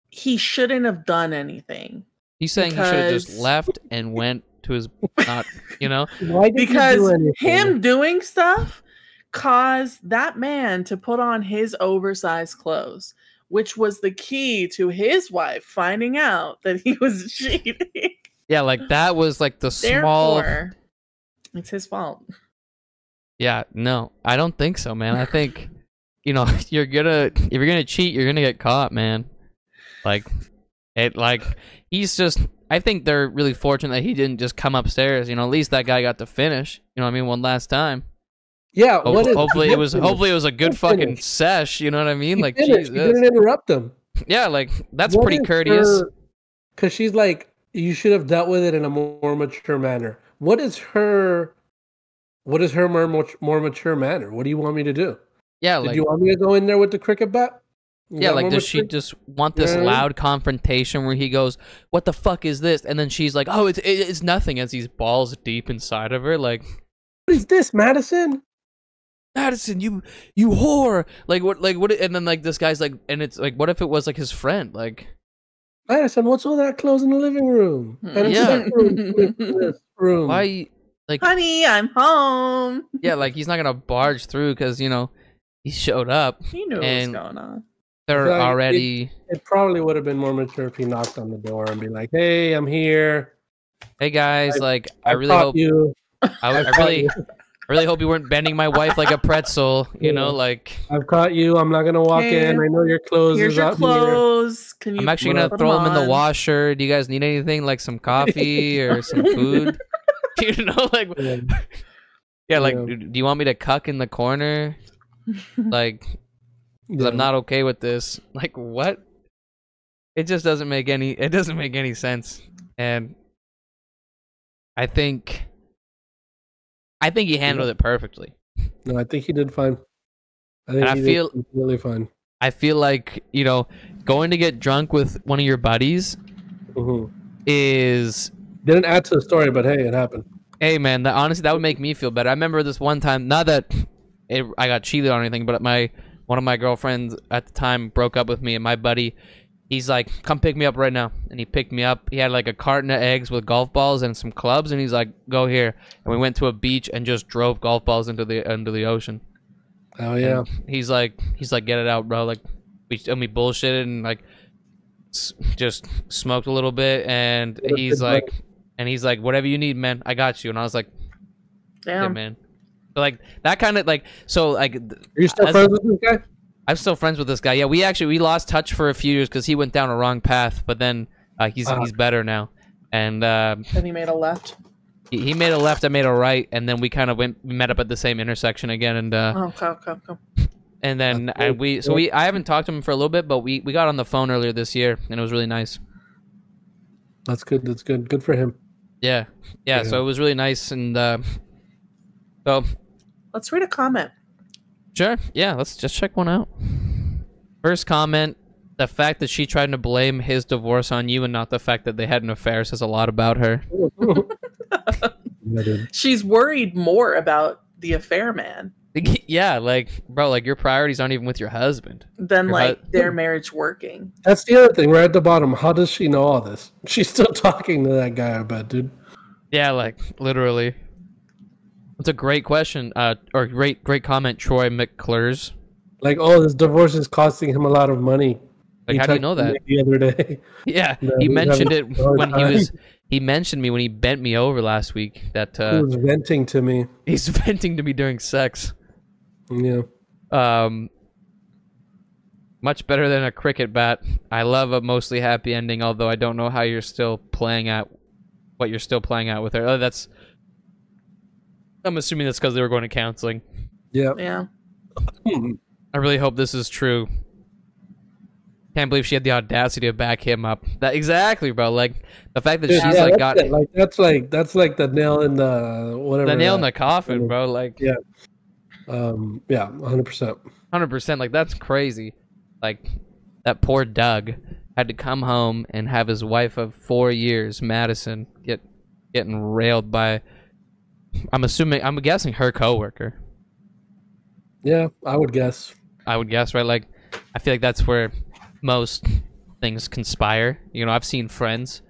He shouldn't have done anything. He's saying he should have just left and went to his... not, you know? Why did because him doing stuff caused that man to put on his oversized clothes, which was the key to his wife finding out that he was cheating. Yeah, like that was like the small... Therefore, it's his fault. Yeah, no, I don't think so, man. I think, you know, if you're gonna cheat, you're gonna get caught, man. Like, he's just... I think they're really fortunate that he didn't just come upstairs. You know, at least that guy got to finish. You know what I mean? One last time. Yeah. Hopefully it was a good fucking sesh. You know what I mean? Like, Jesus. He didn't interrupt him. Yeah, like that's pretty courteous. Because she's like, you should have dealt with it in a more mature manner. What is her more mature manner? What do you want me to do? Yeah, like, did you want me to go in there with the cricket bat? Yeah, like, does she just want this loud confrontation where he goes, "What the fuck is this?" And then she's like, "Oh, it's nothing," as he's balls deep inside of her. Like, what is this, Madison? Madison, you whore! Like what? And then like this guy's like, and it's like, what if it was like his friend? Like, Madison, what's all that clothes in the living room? And yeah, room. Why? Like, honey, I'm home. Yeah, like he's not gonna barge through because you know he showed up. He knew what was going on. They're already... It probably would have been more mature if he knocked on the door and be like, "Hey, I'm here. Hey guys, I really hope you. I I really hope you weren't bending my wife like a pretzel. You know, like I've caught you. I'm not gonna walk in. I know your clothes. Here's your out clothes. Can you? I'm actually gonna throw them in the washer. Do you guys need anything, like some coffee or some food? You know, like yeah, like do you want me to cuck in the corner? Like, 'cause I'm not okay with this. Like, what? It just doesn't make any. It doesn't make any sense. And I think he handled it perfectly. No, I think he did fine. I feel really fine. I feel like, you know, going to get drunk with one of your buddies is didn't add to the story, but hey, it happened. Hey man, honestly that would make me feel better. I remember this one time, not that I got cheated on or anything, but one of my girlfriends at the time broke up with me, and my buddy, he's like, "Come pick me up right now," and he picked me up. He had like a carton of eggs with golf balls and some clubs, and he's like, "Go here," and we went to a beach and just drove golf balls into the ocean. Oh yeah. And he's like, "Get it out, bro." Like we bullshitted and like just smoked a little bit, and he's like, "Whatever you need, man, I got you." And I was like, "Damn, yeah, man." But like that kind of like, so like, are you still friends with this guy? I'm still friends with this guy. Yeah, we lost touch for a few years because he went down a wrong path. But then he's better now, and then he made a left. He made a left. I made a right, and then we kind of we met up at the same intersection again, and okay. And then I haven't talked to him for a little bit, but we got on the phone earlier this year, and it was really nice. That's good. That's good. Good for him. Yeah. So it was really nice, and so let's read a comment. Sure. Yeah, let's just check one out. First comment: the fact that she tried to blame his divorce on you and not the fact that they had an affair says a lot about her. She's worried more about the affair, man. Yeah, like, bro, like your priorities aren't even with your husband. Than like their marriage working. That's the other thing, right at the bottom. How does she know all this? She's still talking to that guy, I bet, dude. Yeah, like literally. It's a great question, or great comment, Troy McClures. Like, oh, this divorce is costing him a lot of money. Like, how do you know that? The other day. Yeah, he mentioned it when he mentioned me when he bent me over last week. That he was venting to me. He's venting to me during sex. Yeah. Much better than a cricket bat. I love a mostly happy ending, although I don't know how you're still playing at what you're still playing out with her. Oh, that's. I'm assuming that's because they were going to counseling. Yeah. I really hope this is true. Can't believe she had the audacity to back him up. That exactly, bro. Like the fact that she's like got it. Like that's like the nail in the whatever. The nail in the coffin, bro. Like yeah, 100%. 100%. Like that's crazy. Like that poor Doug had to come home and have his wife of 4 years, Madison, getting railed by. I'm guessing her coworker. Yeah, I would guess. Right? Like, I feel like that's where most things conspire. You know, I've seen Friends.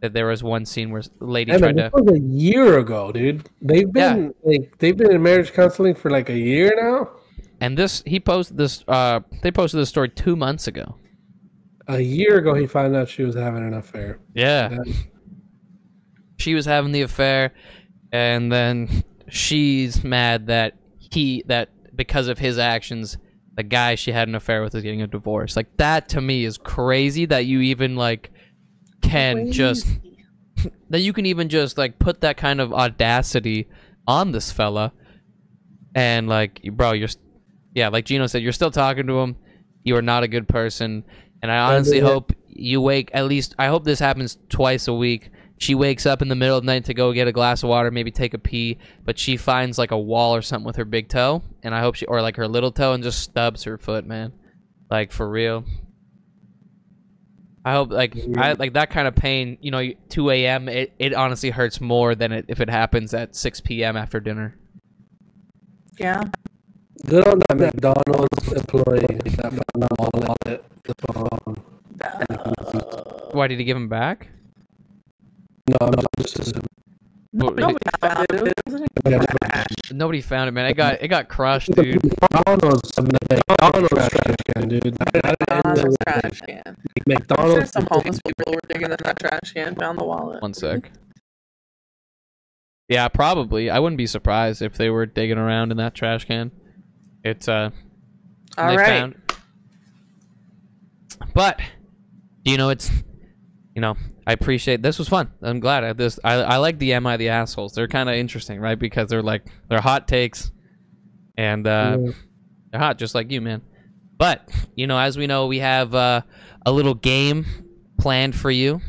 That there was one scene where the lady tried to. This was a year ago, dude. They've been in marriage counseling for like a year now. And they posted this story 2 months ago. A year ago, he found out she was having an affair. Yeah. She was having the affair, and then she's mad that because of his actions, the guy she had an affair with is getting a divorce. Like that to me is crazy that you even like can just that you can even just like put that kind of audacity on this fella. And like, bro, like Gino said, you're still talking to him. You are not a good person. And I honestly hope you I hope this happens twice a week. She wakes up in the middle of the night to go get a glass of water, maybe take a pee, but she finds like a wall or something with her big toe, and I hope or like her little toe, and just stubs her foot, man. Like for real. I hope like that kind of pain, you know, 2 a.m. It honestly hurts more than if it happens at 6 p.m. after dinner. Yeah. Good on that McDonald's employee that found out all that. Why did he give him back? No, I'm just assuming. Nobody found it. Nobody found it, man. It got crushed, dude. McDonald's trash can, dude. McDonald's trash can. McDonald's. I'm sure some homeless people were digging in that trash can, found the wallet. One sec. Yeah, probably. I wouldn't be surprised if they were digging around in that trash can. It's All right. But it's I appreciate this was fun. I'm glad I like the Am I the Assholes. They're kind of interesting, right? Because they're hot takes, and they're hot just like you, man. But as we know, we have a little game planned for you.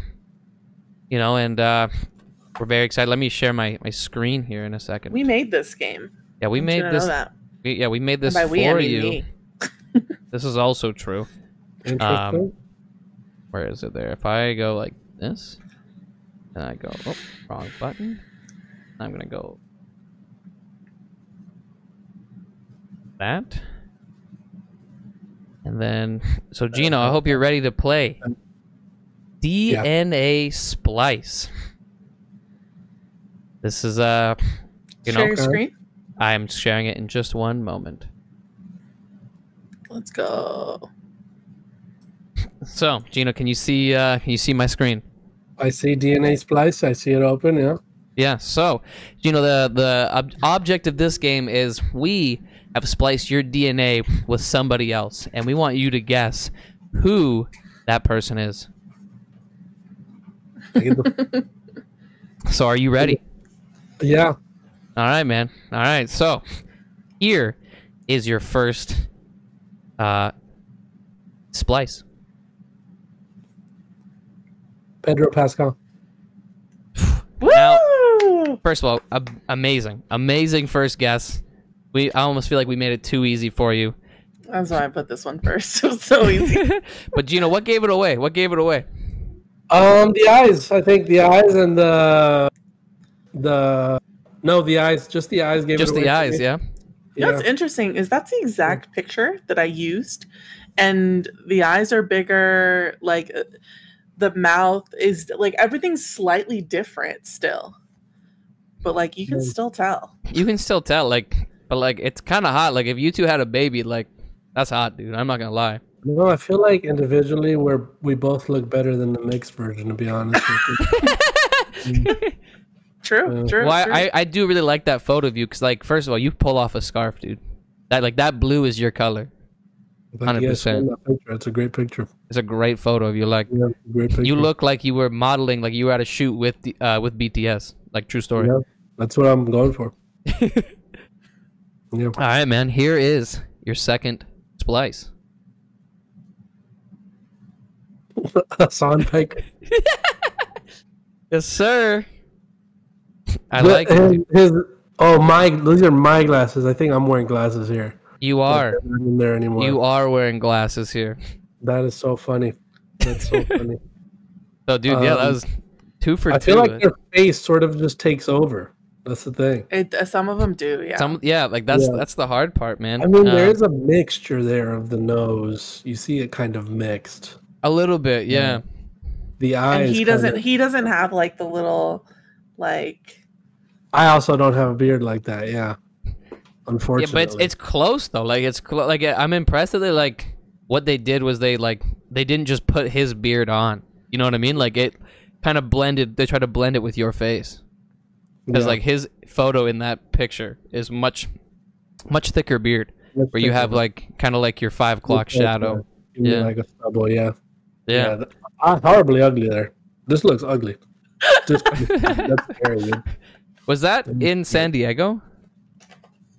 And we're very excited. Let me share my screen here in a second. We made this game. Yeah, we made this. We made this for you. Me. This is also true. Interesting. Where is it there? If I go like this, and I go, oh, wrong button. I'm gonna go that, and then so Gino, I hope you're ready to play DNA Splice. This is Share your screen. I'm sharing it in just one moment. Let's go. So, Gino, can you see my screen? I see DNA Splice. I see it open. Yeah. Yeah. So, the object of this game is we have spliced your DNA with somebody else, and we want you to guess who that person is. So, are you ready? Yeah. All right, man. All right. So, here is your first splice. Pedro Pascal. Now, first of all, amazing first guess. I almost feel like we made it too easy for you. That's why I put this one first. It was so easy. But Gino, what gave it away? The eyes. I think the eyes and the eyes. Just the eyes gave it away. Just the eyes, yeah. What's interesting is that's the exact picture that I used, and the eyes are bigger. Like the mouth is like everything's slightly different still, but like you can still tell. You can still tell, but it's kind of hot. Like if you two had a baby, that's hot, dude. I'm not gonna lie. No, I feel like individually we both look better than the mixed version, to be honest with you. True. Well, I do really like that photo of you because, first of all, you pull off a scarf, dude. That blue is your color. 100%. It's a great picture. It's a great photo of you. Great picture. You look like you were modeling, like you were at a shoot with BTS. True story. Yeah, that's what I'm going for. All right, man. Here is your second splice. Hassan Piker. Yes, sir. I like it. These are my glasses. I think I'm wearing glasses here. You are. I'm not in there anymore. You are wearing glasses here. That is so funny. That's so funny. So, dude, that was 2 for 2. I feel like their face sort of just takes over. That's the thing. Some of them do, yeah. That's the hard part, man. I mean, there is a mixture there of the nose. You see it kind of mixed. A little bit, yeah. The eyes. And he doesn't have the little I also don't have a beard like that, yeah. Unfortunately. Yeah, but it's close though. I'm impressed that they what they did was they didn't just put his beard on. You know what I mean? It kind of blended. They tried to blend it with your face because his photo in that picture is much thicker beard, where you have kind of your 5 o'clock shadow. Yeah, like a stubble. Yeah. Horribly ugly there. This looks ugly. That's scary, dude. Was that in San Diego?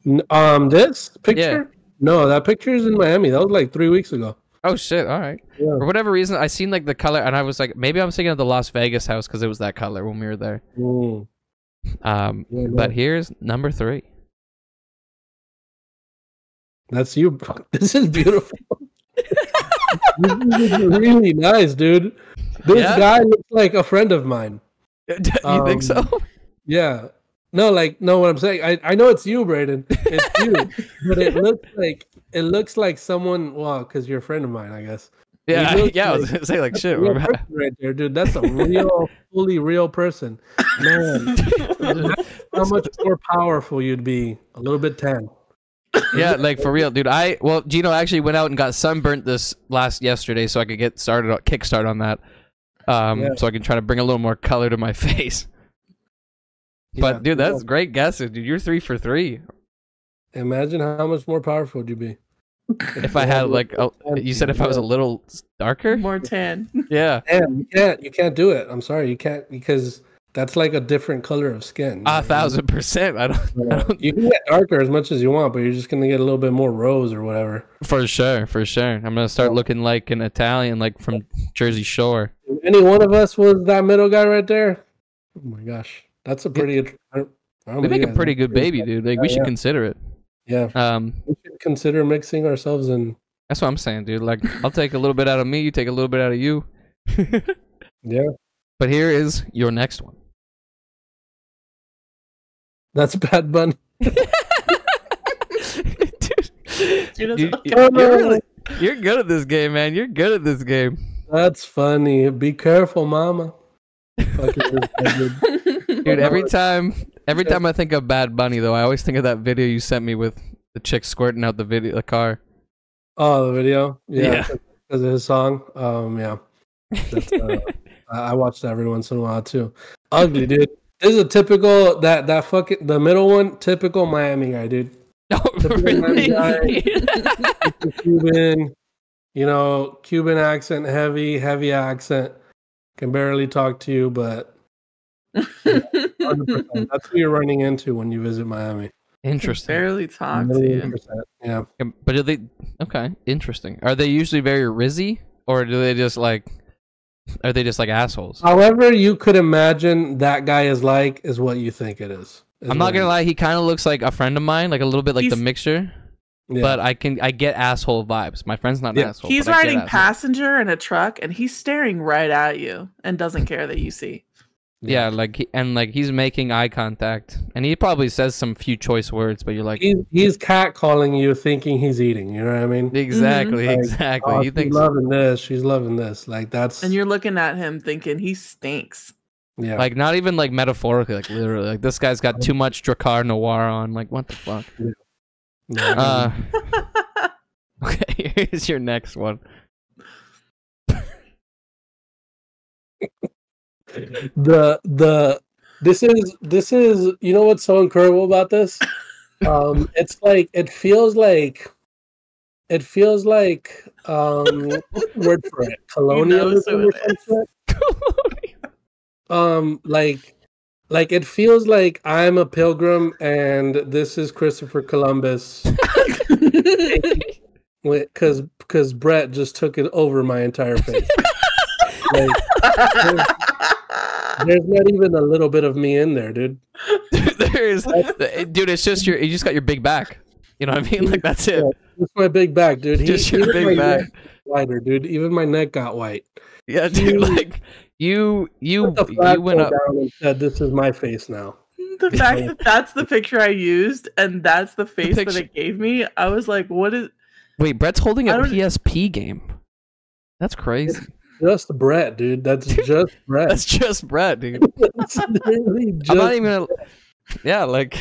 This picture? Yeah. No, that picture is in Miami. That was 3 weeks ago. Oh shit! All right. Yeah. For whatever reason, I seen the color, and I was maybe I'm thinking of the Las Vegas house because it was that color when we were there. But here's number 3. That's you. This is beautiful. This is really nice, dude. This guy looks like a friend of mine. You think so? Yeah. No, what I'm saying. I know it's you, Brayden. It's you, but it looks like someone. Well, because you're a friend of mine, I guess. Yeah, I was gonna say shit. Right there, dude. That's a fully real person. Man, how much more powerful you'd be. A little bit tan. Yeah, for real, dude. Gino actually went out and got sunburnt yesterday, so I could get kickstart on that. So I can try to bring a little more color to my face. But dude, that's great guesses, dude. You're 3 for 3. Imagine how much more powerful would you be if I had like, you said if I was a little darker, more tan. Yeah. And you can't do it. I'm sorry, you can't, because that's like a different color of skin. 1,000%. I don't. You can get darker as much as you want, but you're just gonna get a little bit more rose or whatever. For sure. I'm gonna start looking like an Italian, like from Jersey Shore. If any one of us was that middle guy right there, oh my gosh, that's a pretty. We make a pretty good baby, dude. Like we should consider it. Yeah. We should consider mixing ourselves in. That's what I'm saying, dude. Like I'll take a little bit out of me, you take a little bit out of you. Yeah. But here is your next one. That's Bad Bunny. Dude, you're good at this game, man. You're good at this game. That's funny. Be careful, mama. Dude, every time I think of Bad Bunny, though, I always think of that video you sent me with the chick squirting out the car. Oh, the video? Yeah. Because of his song. Yeah. That's, I watch that every once in a while too. Ugly, dude. This is a typical that fucking the middle one. Typical Miami guy, dude. Oh, really? Miami guy, Cuban, Cuban accent, heavy accent. Can barely talk to you, but 100%. That's who you're running into when you visit Miami. Interesting. Barely talk to you. Yeah. But are they okay? Interesting. Are they usually very rizzy, or do they just like? Are they just like assholes? However you could imagine that guy is what you think it is. I'm not gonna lie, he kind of looks like a friend of mine, like a little bit like the mixture. Yeah. But I get asshole vibes. My friend's not an asshole. He's riding passenger in a truck and he's staring right at you and doesn't care that you see. Yeah, he's making eye contact, and he probably says some few choice words, but you're like, he's catcalling you, thinking he's eating. You know what I mean? Exactly, exactly. Oh, he thinks she's loving this, like that's. And you're looking at him thinking he stinks. Yeah, like not even like metaphorically, like literally, like this guy's got too much Drakkar Noir on. Like what the fuck? Yeah. Okay, here's your next one. This is you know what's so incredible about this? It's like it feels like what's the word for it? Colonialism or something. Like it feels like I'm a pilgrim and this is Christopher Columbus. Because Brett just took it over my entire face. Like, there's not even a little bit of me in there, dude. Dude, it's just you just got your big back. You know what I mean? Like that's it. Yeah, it's my big back, dude. Just your big back. Whiter, dude. Even my neck got white. Yeah, dude. Like you went up down and said, "This is my face now." The fact that that's the picture I used and that's the face that it gave me, I was like, "What is?" Wait, Brett's holding a PSP game. That's crazy. Just Brett, dude. That's just Brett. That's just Brett, dude. I'm not even gonna. Yeah, like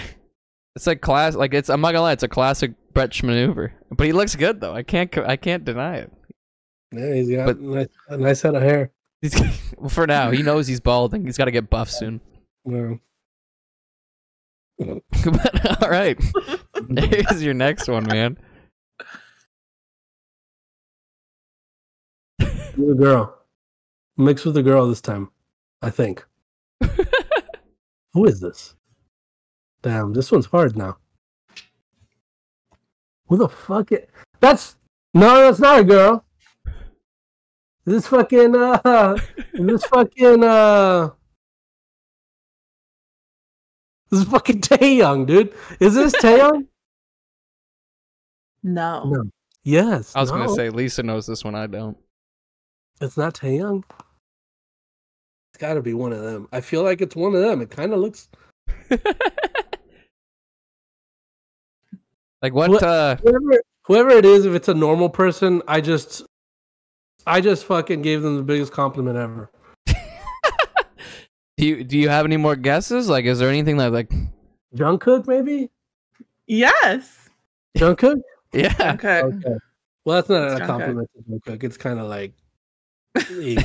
it's like class. Like it's. I'm not gonna lie. It's a classic Brett maneuver. But he looks good though. I can't deny it. Yeah, he's got a nice head of hair. Well, for now, he knows he's balding. He's got to get buff soon. Yeah. But, all right. Here's your next one, man. With a girl. Mix with a girl this time, I think. Who is this? Damn, this one's hard now. Who the fuck is... That's not a girl. This fucking This is fucking Taeyong, dude. Is this Taeyong? No. Yes. I was gonna say Lisa knows this one. I don't. It's not Taeyong. It's got to be one of them. I feel like it's one of them. It kind of looks like what? Whoever it is, if it's a normal person, I just fucking gave them the biggest compliment ever. Do you have any more guesses? Like, is there anything that like Jungkook maybe? Yes. Jungkook? Yeah. Okay. Well, that's not a compliment to Jungkook. It's kind of like Yeah.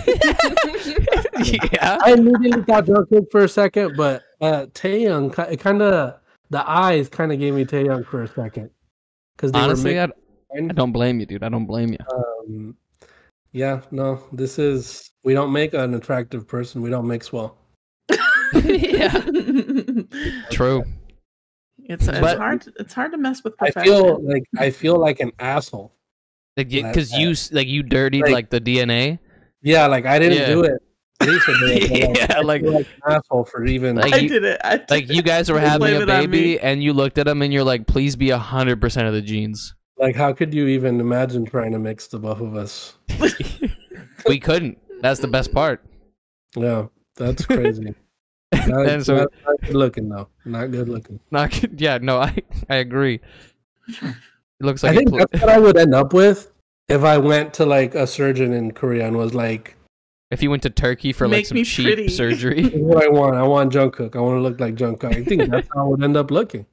I immediately thought Jungkook for a second, but Taeyong, it kind of the eyes kind of gave me Taeyong for a second because they Honestly, were I don't blame you, dude. I don't blame you. Yeah, no, we don't make an attractive person. We don't make swell. Yeah, true. It's hard to mess with perfection. I feel like an asshole. Like, because you dirtied like the DNA. Yeah, like I didn't do it. Lisa did it, yeah, like an asshole for even. I did it. Like you guys were having a baby, and you looked at him, and you're like, "Please be 100% of the genes." Like, how could you even imagine trying to mix the both of us? We couldn't. That's the best part. Yeah, that's crazy. Not good looking though. Not good looking. Not good. Yeah, no, I agree. It looks like I think that's what I would end up with if I went to like a surgeon in Korea and was like, if you went to Turkey for like some cheap surgery. This is what I want. I want Jungkook. I want to look like Jungkook. I think that's how I would end up looking.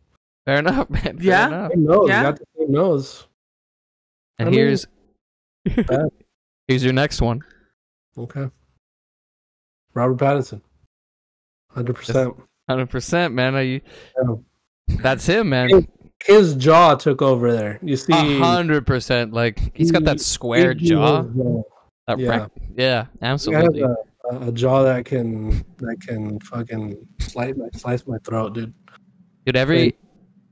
Fair enough, man. Yeah. Fair enough. Nose. You got the same nose. And here's your next one. Okay. Robert Pattinson. 100%. 100%, man. That's him, man. His jaw took over there. You see, 100%. Like he's got that square jaw. Yeah, absolutely. He has a jaw that can fucking slice my throat, dude. Dude,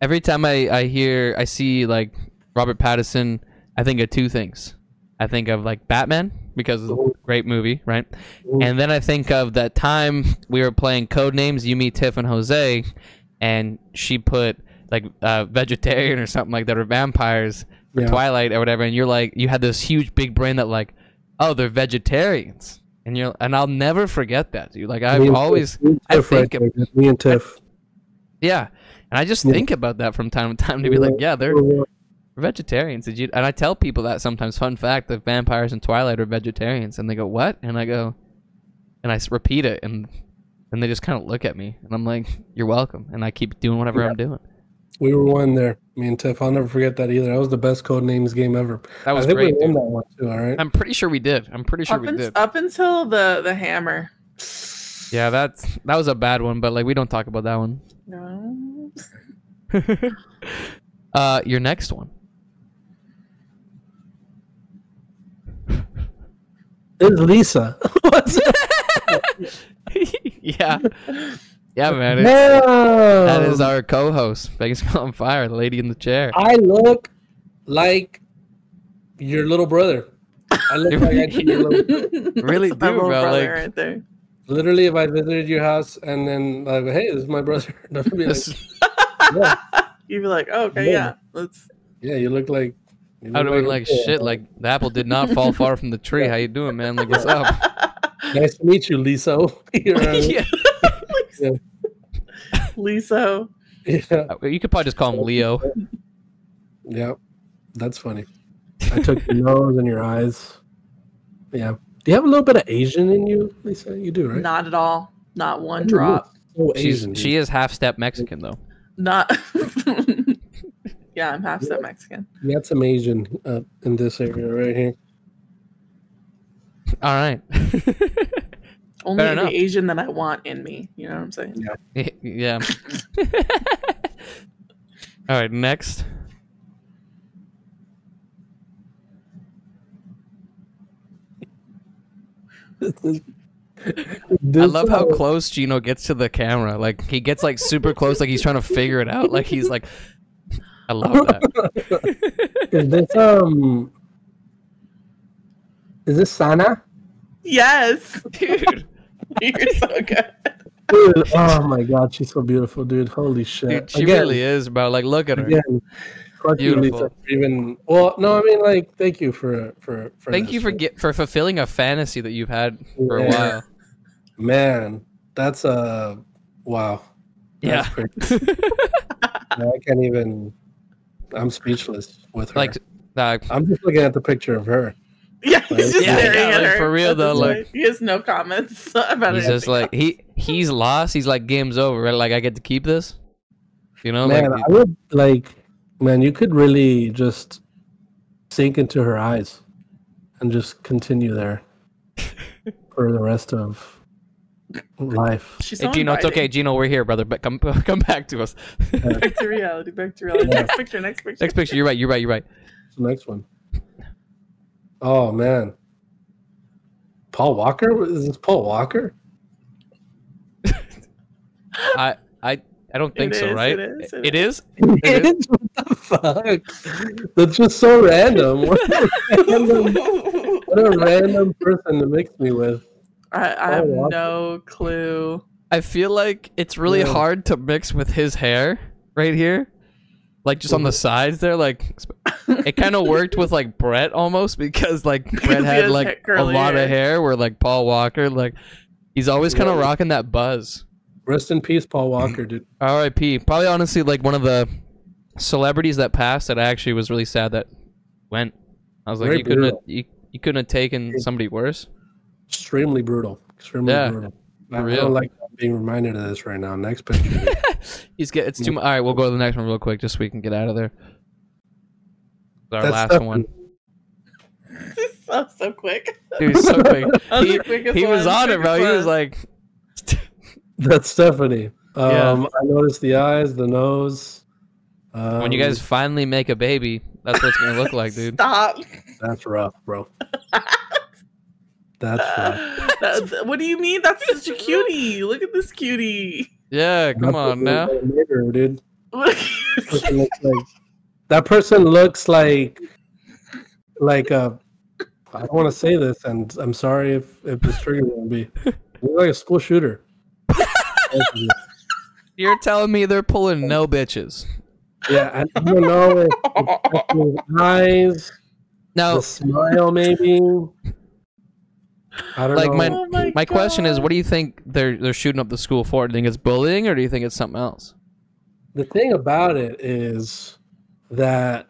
every time I see like Robert Pattinson, I think of two things. I think of like Batman because it's a great movie, right? And then I think of that time we were playing Codenames, you, me, Tiff, and Jose, and she put like vegetarian or something like that, or vampires for Twilight or whatever, and you're like, you had this huge big brain that like, oh, they're vegetarians, and I'll never forget that, dude. Like I think of me and Tiff. Yeah, and I just think about that from time to time to be like, yeah, they're vegetarians. And I tell people that sometimes. Fun fact: that vampires in Twilight are vegetarians, and they go, "What?" And I go, and I repeat it, and they just kind of look at me, and I'm like, "You're welcome," and I keep doing whatever I'm doing. We were one there, me and Tiff. I'll never forget that either. That was the best Codenames game ever. That was great. We won that one too. All right. I'm pretty sure we did. Up until the hammer. Yeah, that was a bad one, but like we don't talk about that one. No. Your next one. It's Lisa. What's Yeah, man. That is our co-host, Vegas on Fire, the lady in the chair. I look like your little brother. I look like your little brother. Really do, bro. Like, right there. Literally, if I visited your house and then like, hey, this is my brother. Be like, You'd be like, oh, okay, yeah. Yeah, you look like. I would have been like, shit, like the apple did not fall far from the tree. How you doing, man? Like, what's up? Nice to meet you, Liso. Liso. Yeah. You could probably just call him Leo. Yeah, that's funny. I took your nose and your eyes. Yeah. Do you have a little bit of Asian in you, Lisa? You do, right? Not at all. Not one drop. So Asian. She is half-step Mexican, though. Not. Yeah, I'm half-step Mexican. You got some Asian in this area right here. All right. Only the Asian that I want in me. You know what I'm saying? Yeah. All right, next. I love how close Gino gets to the camera. Like he gets like super close, like he's trying to figure it out. Like he's like, I love that. Is this Sana? Yes, dude. You're so good. Dude, oh my god, she's so beautiful, dude. Holy shit. Dude, she really is, bro. Like look at her. Again, beautiful. Well, no, I mean like thank you for thank you for fulfilling a fantasy that you've had for a while. Man, that's wow. That's crazy. I can't even. I'm speechless with her. I'm just looking at the picture of her. Yeah, he's just staring at her. For real though, like he has no comments about it. He's just like he's lost. He's like, game's over. Right? Like I get to keep this. You know, man, like, I would like. Man, you could really just sink into her eyes and just continue there. for the rest of life. She's Hey, so Gino, it's inviting. okay, Gino. We're here, brother. But come back to us. Back to reality. Back to reality. Yeah. Next picture. Next picture. Next picture. You're right. What's the next one? Oh man, Paul Walker. Is this Paul Walker? I don't think so, right? It is. What the fuck? That's just so random. What a random person to mix me with. I have no clue. I feel like it's really hard to mix with his hair right here, like just on the sides there. Like it kind of worked with like Brett almost because like Brett had like a lot of hair, where like Paul Walker, like he's always kind of rocking that buzz. Rest in peace, Paul Walker, dude. R.I.P. Probably honestly like one of the celebrities that passed that I actually was really sad that went. I was like, you couldn't have taken somebody worse. Extremely brutal. Extremely brutal. I don't like being reminded of this right now. Next picture. It's too much. All right, we'll go to the next one real quick just so we can get out of there. Our That's last one. So quick. Dude, so quick. He was one, on it, bro. He was like... That's Stephanie. I noticed the eyes, the nose. When you guys finally make a baby, that's what it's going to look like, dude. Stop. That's rough, bro. That's rough. What do you mean? That's such a cutie. Look at this cutie. Yeah, come on now. Dude. That person looks like a... I don't want to say this, and I'm sorry if this triggers me. He looks like a school shooter. You're telling me they're pulling no bitches. Yeah, I don't know if it's eyes, the smile maybe. I don't know. My question is, what do you think they're shooting up the school for? Do you think it's bullying or do you think it's something else? The thing about it is that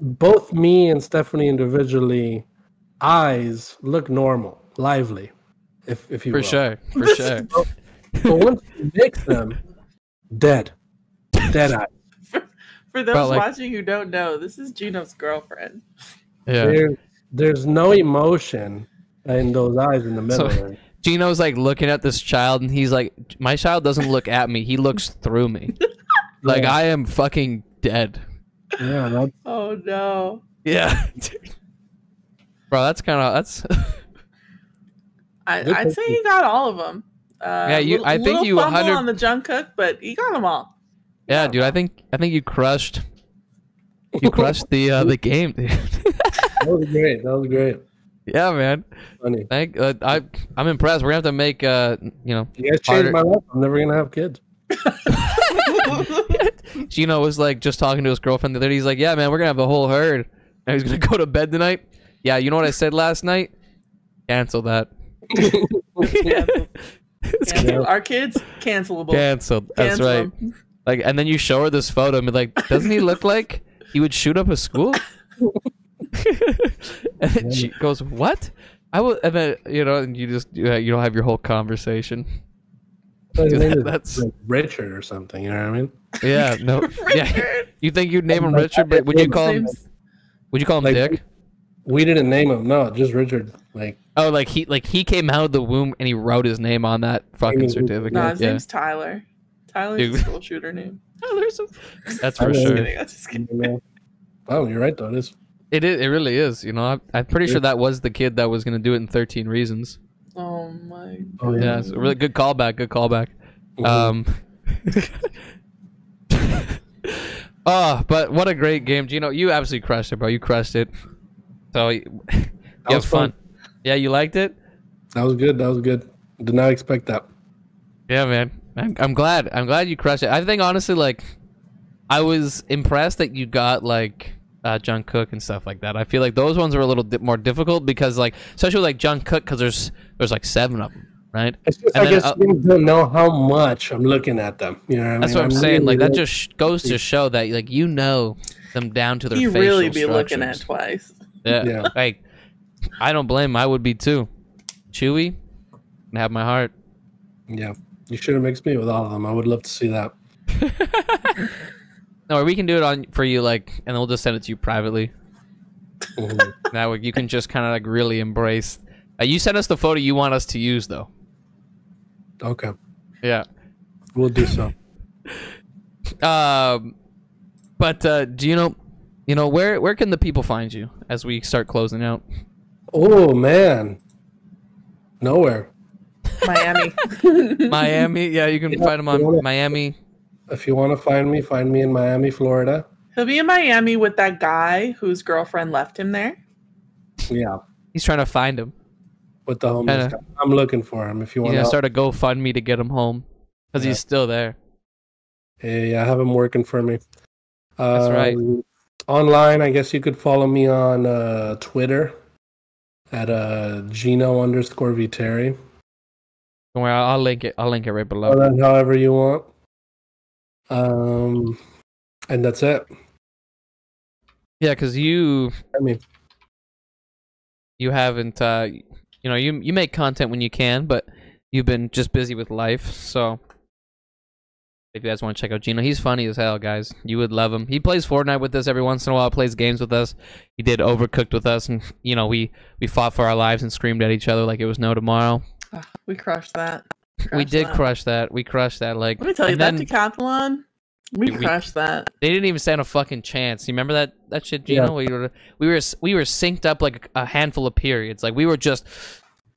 both me and Stephanie individually, eyes look normal, lively, if you will. For sure. But once you mix them, dead eyes. For those watching who don't know, this is Gino's girlfriend. Yeah. There's no emotion in those eyes in the middle. So, Gino's like looking at this child and he's like, my child doesn't look at me, he looks through me. Like I am fucking dead. Yeah. Oh no. Yeah. Bro, that's I'd say he got all of them. I think you 100 on the Jungkook, but he got them all. Yeah, dude, I think you crushed the game, dude. That was great. Yeah, man. Funny. I'm impressed. We're gonna have to make you guys changed my life. I'm never gonna have kids. Gino was like just talking to his girlfriend the other day. He's like, yeah, man, we're gonna have a whole herd. And he's gonna go to bed tonight. Yeah, you know what I said last night? Cancel that. Our kids cancelable. Canceled. That's right. Like, and then you show her this photo and be like, doesn't he look like he would shoot up a school? And then she goes, what? I will, and then and you just you don't have your whole conversation. That's like Richard or something. You know what I mean? Yeah. No. Yeah. You think you'd name him Richard, but would you call him Dick? We didn't name him. No, just Richard. Like he came out of the womb and he wrote his name on that fucking certificate. No, his name's Tyler. Tyler's a school shooter name. That's for sure. I'm just kidding. Oh, you're right though. It really is. I'm pretty sure that was the kid that was gonna do it in 13 Reasons. Oh my god. Oh yeah, it's a really good callback. Good callback. Oh, but what a great game, Gino! You absolutely crushed it, bro. You crushed it. So you have fun. Yeah, you liked it. That was good. Did not expect that. Yeah, man. I'm glad. I'm glad you crushed it. I think honestly, like, I was impressed that you got like Jungkook and stuff like that. I feel like those ones were a little bit more difficult because, like, especially like Jungkook, because there's like 7 of them, right? It's just, I guess you don't know how much I'm looking at them. You know what I mean? That's what I'm saying. Like that just goes to show that like them down to their facial really be structures. Looking at twice. Yeah. Like I don't blame him. I would be too. Chewy, and have my heart. Yeah, you should have mixed me with all of them. I would love to see that. No, or we can do it for you, like, and then we'll just send it to you privately. That way you can just kind of like really embrace You sent us the photo you want us to use, though. Okay. Yeah. We'll do so. But do you know where can the people find you as we start closing out? Oh man, nowhere. Miami. Miami. Yeah, you can find him on Miami. If you want to find me in Miami, Florida. He'll be in Miami with that guy whose girlfriend left him there. Yeah. He's trying to find him. With the homeless guy. I'm looking for him. If you want to to start a GoFundMe to get him home because he's still there. Yeah, I have him working for me. That's right. Online, I guess you could follow me on Twitter at Gino_Viteri. Don't worry, I'll link it. I'll link it right below. However you want. And that's it. Yeah, because you haven't. You make content when you can, but you've been just busy with life. So if you guys want to check out Gino, he's funny as hell, guys. You would love him. He plays Fortnite with us every once in a while. Plays games with us. He did Overcooked with us, and we fought for our lives and screamed at each other like it was no tomorrow. We crushed that. We did crush that. We crushed that. Like, let me tell you, that decathlon, we crushed that. They didn't even stand a fucking chance. You remember that shit, Gino? Yeah. We were synced up like a handful of periods. Like we were just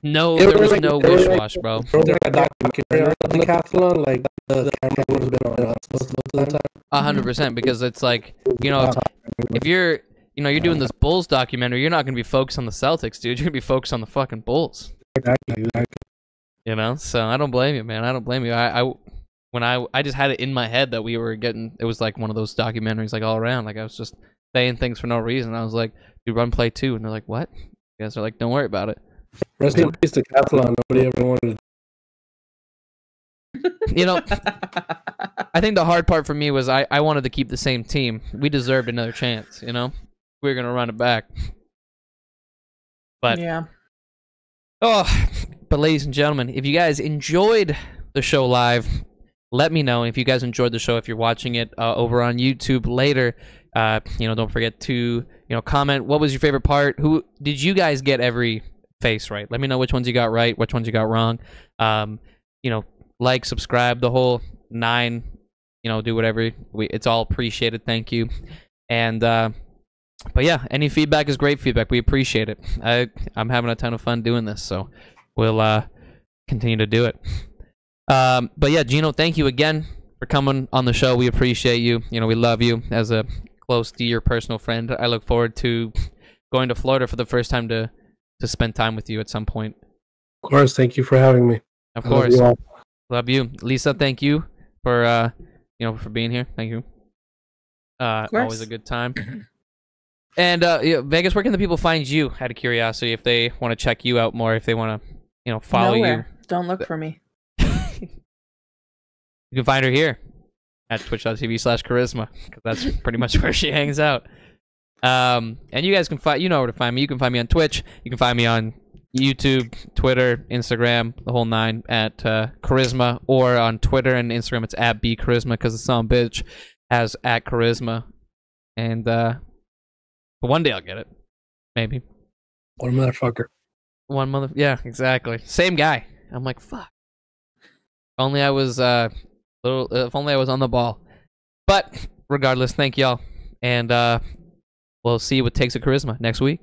there was no wish-wash, bro. Decathlon, like the camera would have been on most of the time. 100%, because it's like if you're doing this Bulls documentary, you're not gonna be focused on the Celtics, dude. You're gonna be focused on the fucking Bulls. Exactly. So I don't blame you, man. I don't blame you. I just had it in my head that we were getting. It was like one of those documentaries, like all around. Like I was just saying things for no reason. I was like, "Dude, run play 2," and they're like, "What?" You guys are like, "Don't worry about it." Rest in peace to Decathlon. Nobody ever wanted I think the hard part for me was I wanted to keep the same team. We deserved another chance. We were gonna run it back. But yeah. But ladies and gentlemen, if you guys enjoyed the show live, let me know. If you guys enjoyed the show, if you're watching it over on YouTube later, don't forget to comment. What was your favorite part? Who did you guys get every face right? Let me know which ones you got right, which ones you got wrong. Like, subscribe, the whole 9. Do whatever. It's all appreciated. Thank you. And but yeah, any feedback is great feedback. We appreciate it. I'm having a ton of fun doing this, so we'll continue to do it. But yeah, Gino, thank you again for coming on the show. We appreciate you. We love you as a close to your personal friend. I look forward to going to Florida for the first time to spend time with you at some point. Of course, thank you for having me. Of course. Love you. Lisa, thank you for for being here. Thank you. Always a good time. And Vegas, where can the people find you, out of curiosity, if they want to check you out more, if they want to follow you? Don't look for me. You can find her here at twitch.tv/Koryzma, because that's pretty much where she hangs out. And you guys can find, where to find me. You can find me on Twitch. You can find me on YouTube, Twitter, Instagram, the whole 9 at Koryzma, or on Twitter and Instagram it's at @bKoryzma, because the son bitch has @Koryzma. And but one day I'll get it, maybe. One motherfucker. Yeah, exactly. Same guy. I'm like, fuck. If only I was if only I was on the ball. But regardless, thank y'all, and we'll see you with Takes With Koryzma next week.